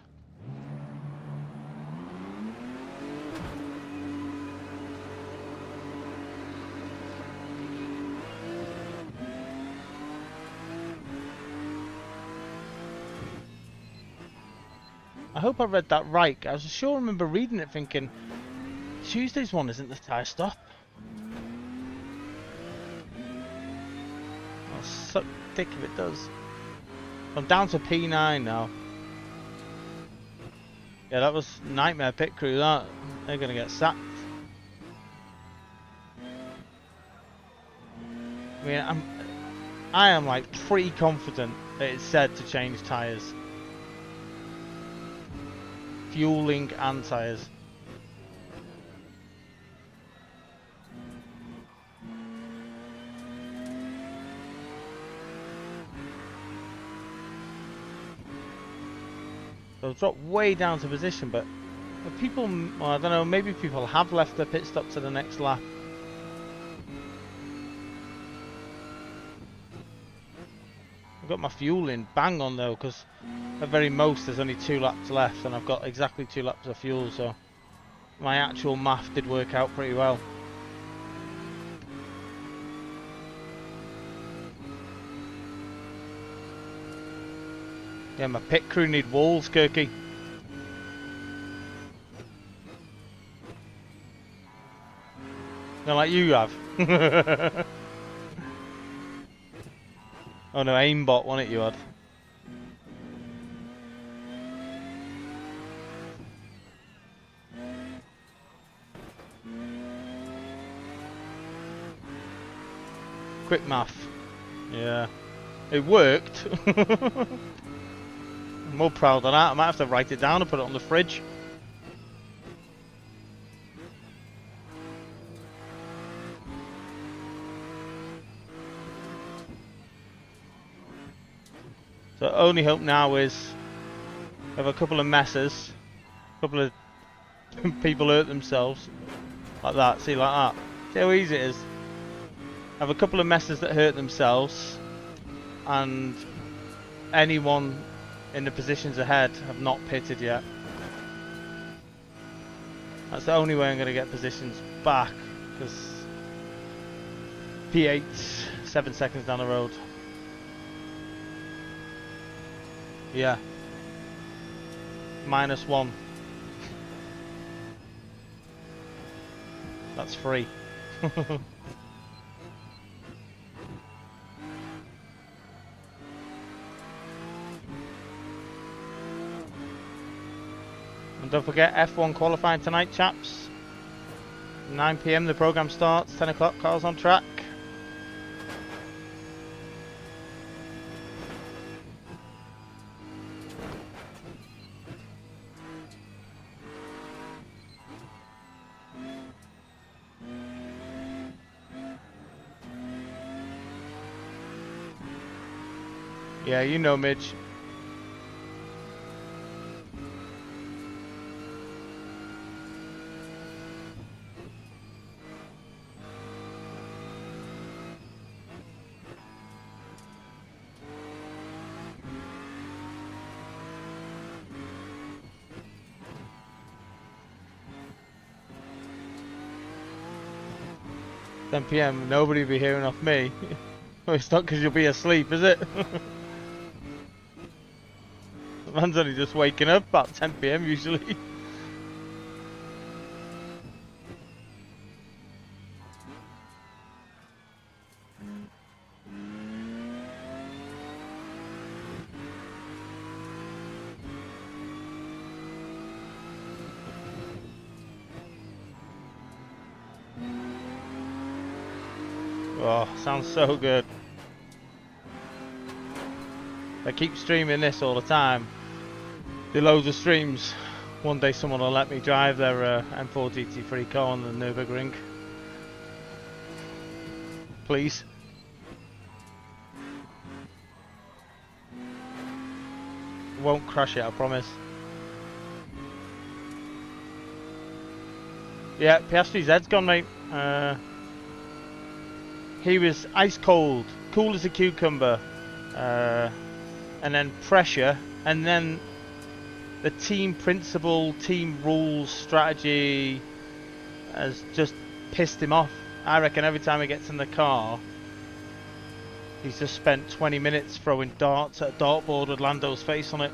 A: I hope I read that right. I was sure I remember reading it thinking, Tuesday's one isn't the tyre stop. I'll suck dick if it does. I'm down to P9 now. Yeah, that was nightmare pit crew, that. They're going to get sacked. I mean, I am like pretty confident that it's said to change tyres. Fueling and tyres. So I've dropped way down to position, but people, well, I don't know, maybe people have left their pit stop to the next lap. I've got my fuel in bang on though, because at very most there's only 2 laps left and I've got exactly 2 laps of fuel, so my actual math did work out pretty well. Yeah, my pit crew need walls, Kirky. Not like you have. Oh no, aimbot, wasn't it you had? Quick math. Yeah. It worked. I'm more proud of that. I might have to write it down and put it on the fridge. So only hope now is I have a couple of messes, a couple of people hurt themselves, like that. See, like that. See how easy it is. I have a couple of messes that hurt themselves, and anyone in the positions ahead have not pitted yet. That's the only way I'm going to get positions back, because P8's 7 seconds down the road. Yeah. -1. That's free. And don't forget F1 qualifying tonight, chaps. 9 PM the program starts, 10 o'clock cars on track. Yeah, you know Midge. PM, nobody will be hearing off me. Well, it's not because you'll be asleep, is it? The man's only just waking up about 10 PM usually. Oh, sounds so good. I keep streaming this all the time. Do loads of streams. One day someone will let me drive their M4 GT3 car on the Nürburgring. Please. Won't crash it, I promise. Yeah, Piastri's head's gone, mate. He was ice cold, cool as a cucumber, and then pressure, and then the team principle, team rules, strategy has just pissed him off. I reckon every time he gets in the car, he's just spent 20 minutes throwing darts at a dartboard with Lando's face on it.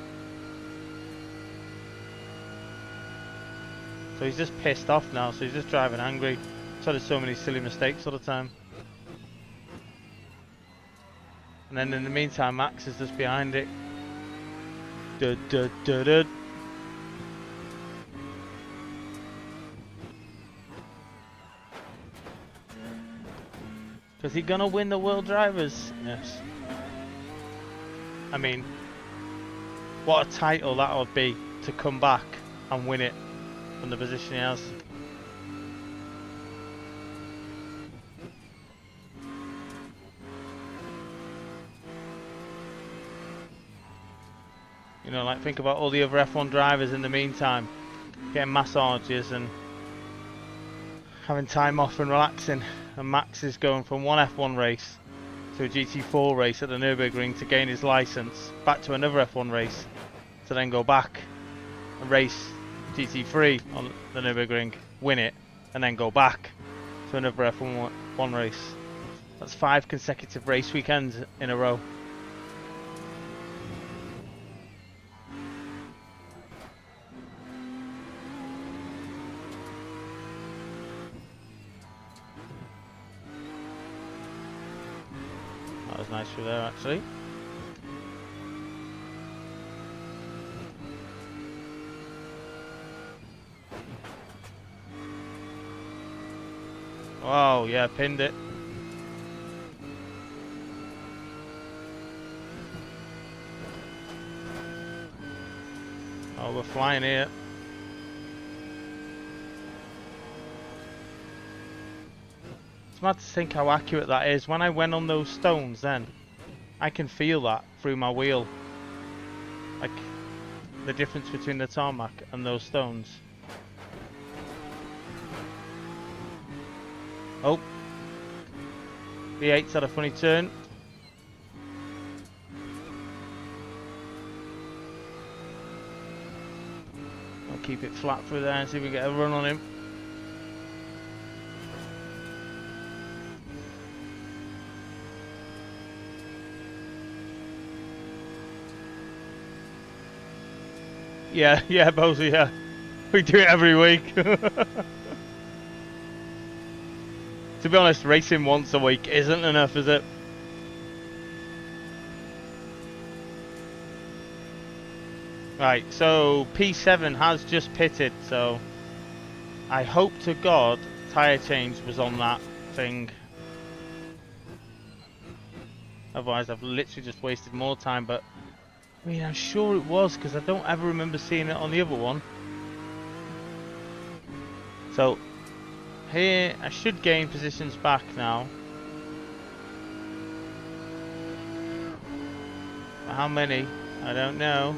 A: So he's just pissed off now, so he's just driving angry. So there's so many silly mistakes all the time. And then in the meantime, Max is just behind it. Dud, dud, dud, dud. Is he gonna win the World Drivers? Yes. I mean, what a title that would be to come back and win it from the position he has. You You know, like think about all the other F1 drivers in the meantime, getting massages and having time off and relaxing. And Max is going from one F1 race to a GT4 race at the Nürburgring to gain his license, back to another F1 race, to then go back and race GT3 on the Nürburgring, win it, and then go back to another F1 race. That's 5 consecutive race weekends in a row. That was nice through there actually. Wow, yeah, pinned it. Oh, we're flying here. It's mad to think how accurate that is. When I went on those stones then, I can feel that through my wheel. Like, the difference between the tarmac and those stones. Oh. V8's had a funny turn. I'll keep it flat through there and see if we get a run on him. Yeah, Bozy, yeah. We do it every week. To be honest, racing once a week isn't enough, is it? Right, so P7 has just pitted, so I hope to God tyre change was on that thing. Otherwise I've literally just wasted more time, but I mean, I'm sure it was, because I don't ever remember seeing it on the other one. So here I should gain positions back now. How many? I don't know.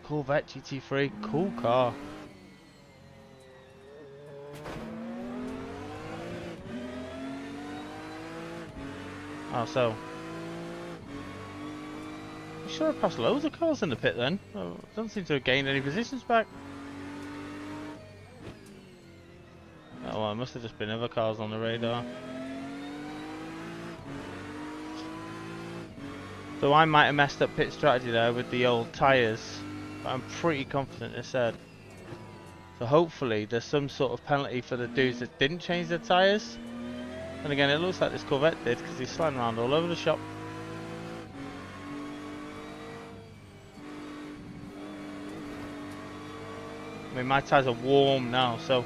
A: Corvette GT3, cool car. Oh, so I'm sure I passed loads of cars in the pit then. Oh, don't seem to have gained any positions back. Oh well, it must have just been other cars on the radar. So I might have messed up pit strategy there with the old tyres, but I'm pretty confident it said. So hopefully there's some sort of penalty for the dudes that didn't change their tyres. And again, it looks like this Corvette did, because he's sliding around all over the shop. I mean, my tyres are warm now, so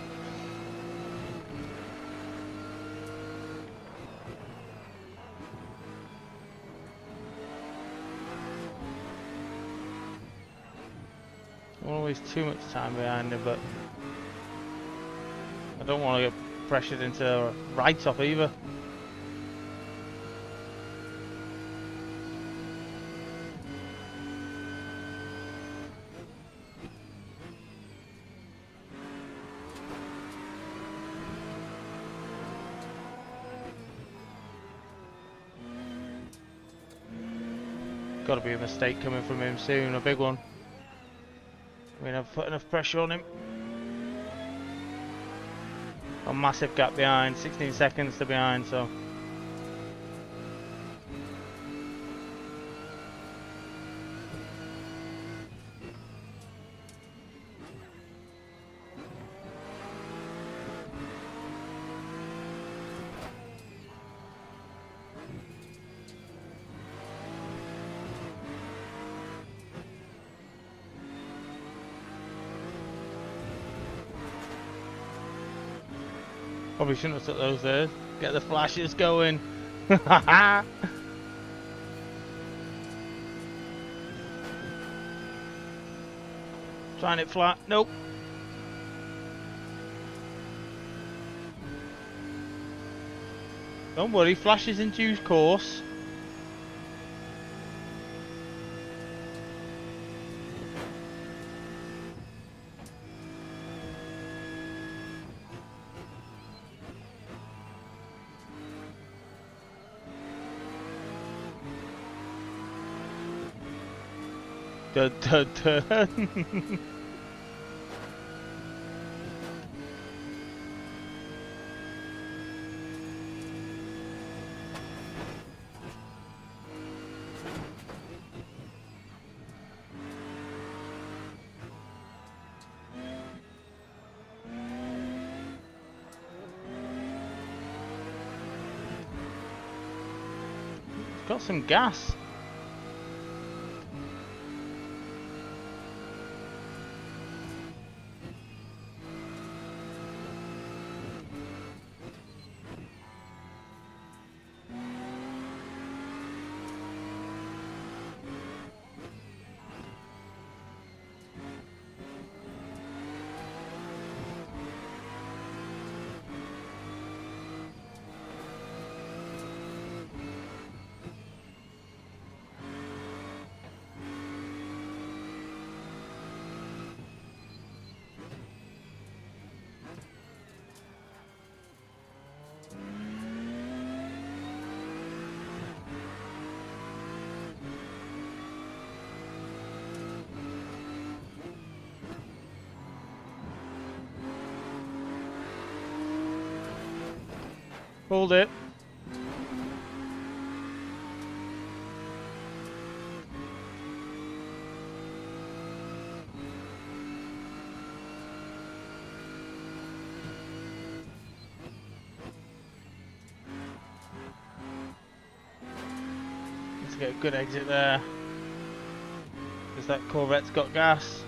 A: I don't want to waste too much time behind him, but I don't want to get pressured into a write-off either. Got to be a mistake coming from him soon, a big one. I mean, I've put enough pressure on him. A massive gap behind, 16 seconds to behind, so probably shouldn't have took those there. Get the flashes going. Trying it flat. Nope. Don't worry, flashes in due course. Dun, dun, dun. Got some gas. Hold it. Let's get a good exit there. Because that Corvette's got gas.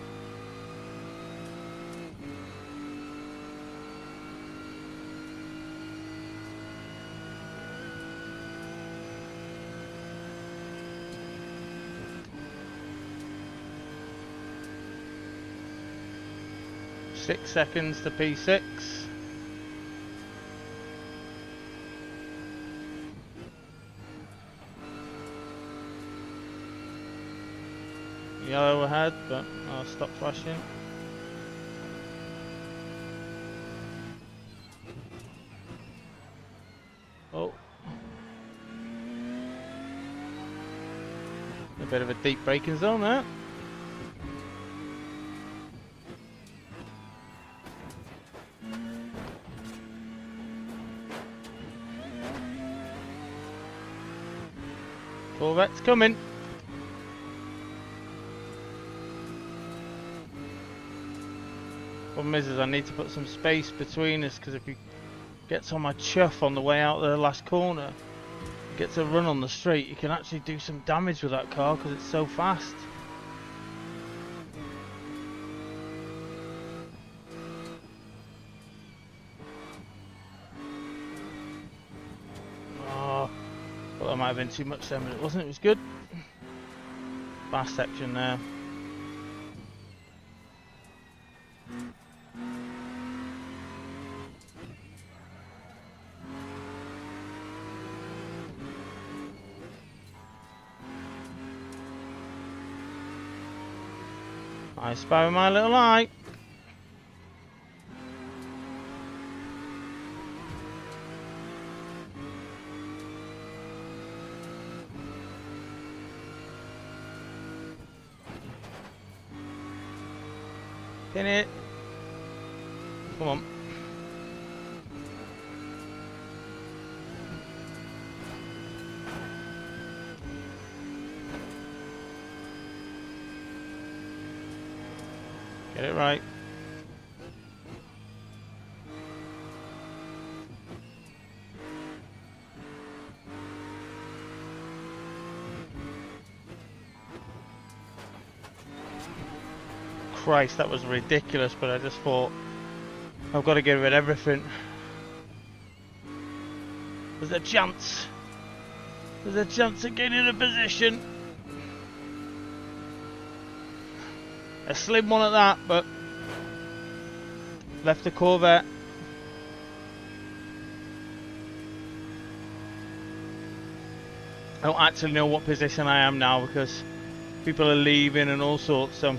A: Six seconds to P6. Yellow ahead, but I'll stop flashing. Oh. A bit of a deep braking zone there. Corvette's coming. Problem is I need to put some space between us, because if he gets on my chuff on the way out the last corner, gets a run on the straight, you can actually do some damage with that car because it's so fast. Oh, well, that might have been too much then, but it wasn't. It was good. Fast section there. I spy with my little eye. Pin it. Come on. Get it right. Christ, that was ridiculous, but I just thought I've got to get rid of everything. There's a chance. There's a chance of getting in a position. A slim one at that, but left the Corvette. I don't actually know what position I am now because people are leaving and all sorts, so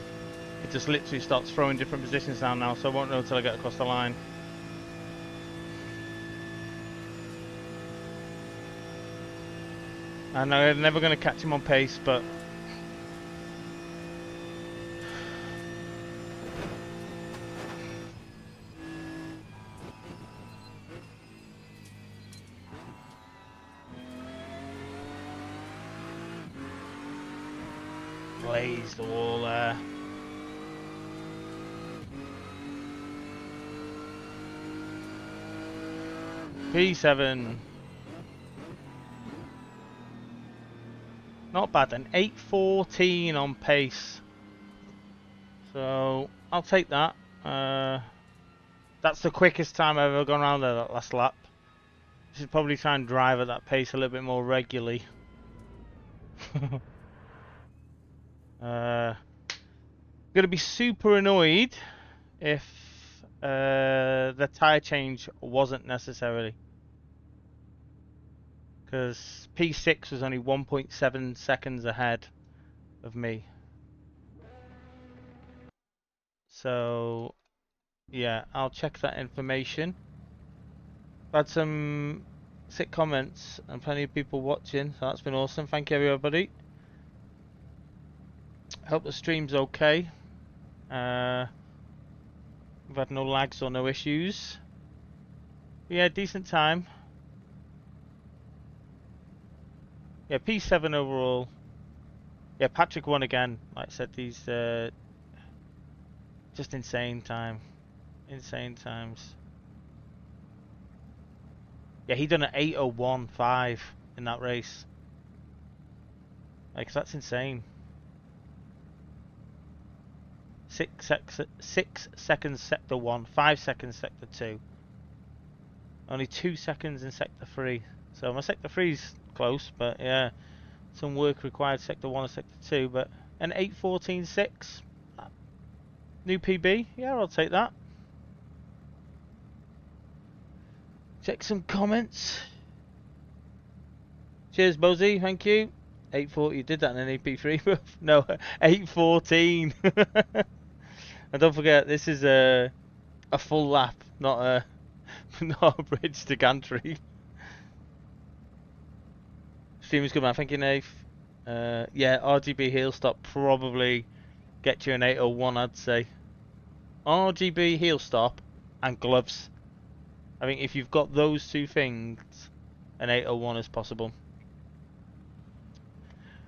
A: it just literally starts throwing different positions down now, so I won't know until I get across the line. And I'm never going to catch him on pace, but glazed the wall there. P7. Not bad, an 8:14 on pace. So I'll take that. That's the quickest time I've ever gone around there, that last lap. I should probably try and drive at that pace a little bit more regularly. Gonna be super annoyed if the tyre change wasn't necessarily. Because P6 was only 1.7 seconds ahead of me. So, yeah, I'll check that information. I've had some sick comments and plenty of people watching, so that's been awesome. Thank you, everybody. Hope the stream's okay. We've had no lags or no issues. But yeah, decent time. Yeah, P7 overall. Yeah, Patrick won again. Like I said, he's just insane time. Insane times. Yeah, he done an 8:01.5 in that race. Like, that's insane. 6 seconds sector 1, 5 seconds sector 2. Only 2 seconds in sector 3. So my sector 3's close, but yeah, some work required sector 1 and sector 2. But an 8:14.6, new PB. Yeah, I'll take that. Check some comments. Cheers, Buzzy. Thank you. 8:40. You did that in an AP3. No, 8:14. And don't forget, this is a full lap, not a not a bridge to gantry. Stream is good, man. Thank you, Nave. Yeah, RGB heel stop probably get you an 8:01, I'd say. RGB heel stop and gloves. I think if you've got those two things, an 8:01 is possible.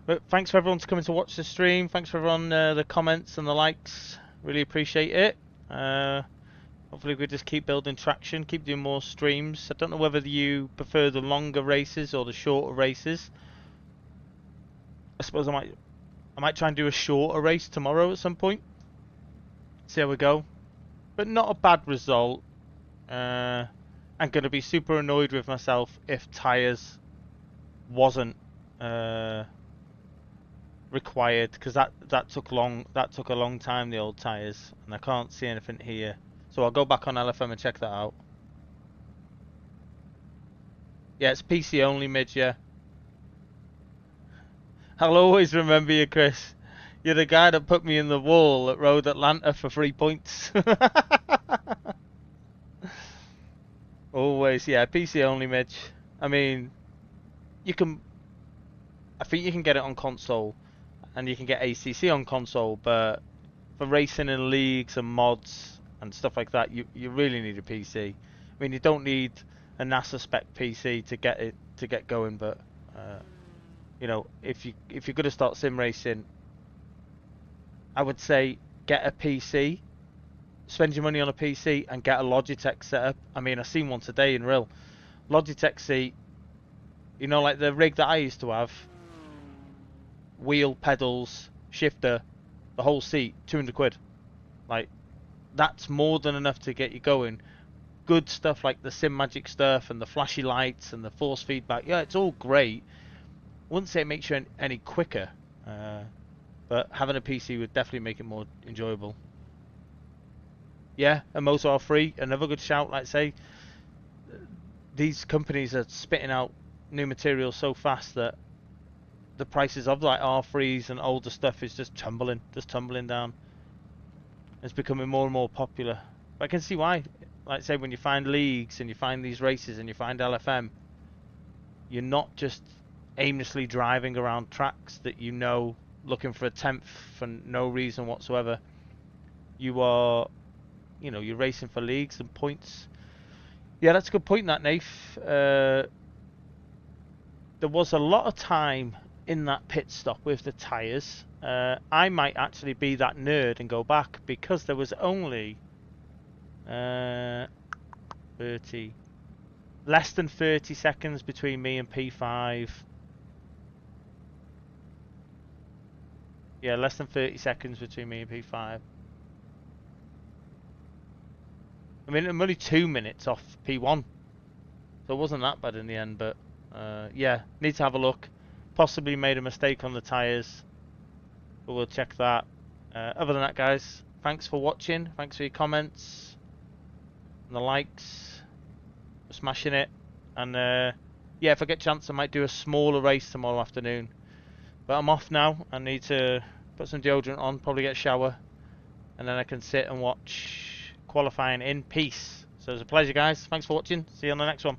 A: But thanks for everyone for coming to watch the stream. Thanks for everyone the comments and the likes. Really appreciate it. Hopefully we just keep building traction, keep doing more streams. I don't know whether you prefer the longer races or the shorter races. I suppose I might try and do a shorter race tomorrow at some point. See how we go. But not a bad result. I'm going to be super annoyed with myself if tyres wasn't required, because that took a long time, the old tyres, and I can't see anything here. So I'll go back on LFM and check that out. Yeah, it's PC only, Midge, yeah. I'll always remember you, Chris. You're the guy that put me in the wall at Road Atlanta for 3 points. Always, yeah, PC only, Midge. I mean, I think you can get it on console, and you can get ACC on console, but for racing in leagues and mods and stuff like that, you really need a PC. I mean, you don't need a NASA spec PC to get going, but you know, if you're going to start sim racing, I would say get a PC, spend your money on a PC, and get a Logitech setup. I mean, I seen one today in real. Logitech seat, you know, like the rig that I used to have, wheel, pedals, shifter, the whole seat, 200 quid. Like, that's more than enough to get you going. Good stuff like the Sim Magic stuff and the flashy lights and the force feedback. Yeah, it's all great. Wouldn't say it makes you any quicker, but having a PC would definitely make it more enjoyable. Yeah, and Motor R3, another good shout. Like I say, these companies are spitting out new materials so fast that the prices of like R3s and older stuff is just tumbling down. It's becoming more and more popular. But I can see why. Like I say, when you find leagues and you find these races and you find LFM, you're not just aimlessly driving around tracks that you know, looking for a 10th for no reason whatsoever. You are, you know, you're racing for leagues and points. Yeah, that's a good point, that, Nath. There was a lot of time in that pit stop with the tyres. I might actually be that nerd and go back because there was only 30, less than 30 seconds between me and P5. Yeah, less than 30 seconds between me and P5. I mean, I'm only 2 minutes off P1, so it wasn't that bad in the end, but yeah, need to have a look. Possibly made a mistake on the tyres, but we'll check that. Other than that, guys, thanks for watching. Thanks for your comments and the likes. We're smashing it. And yeah, if I get a chance, I might do a smaller race tomorrow afternoon. But I'm off now. I need to put some deodorant on, probably get a shower, and then I can sit and watch qualifying in peace. So it was a pleasure, guys. Thanks for watching. See you on the next one.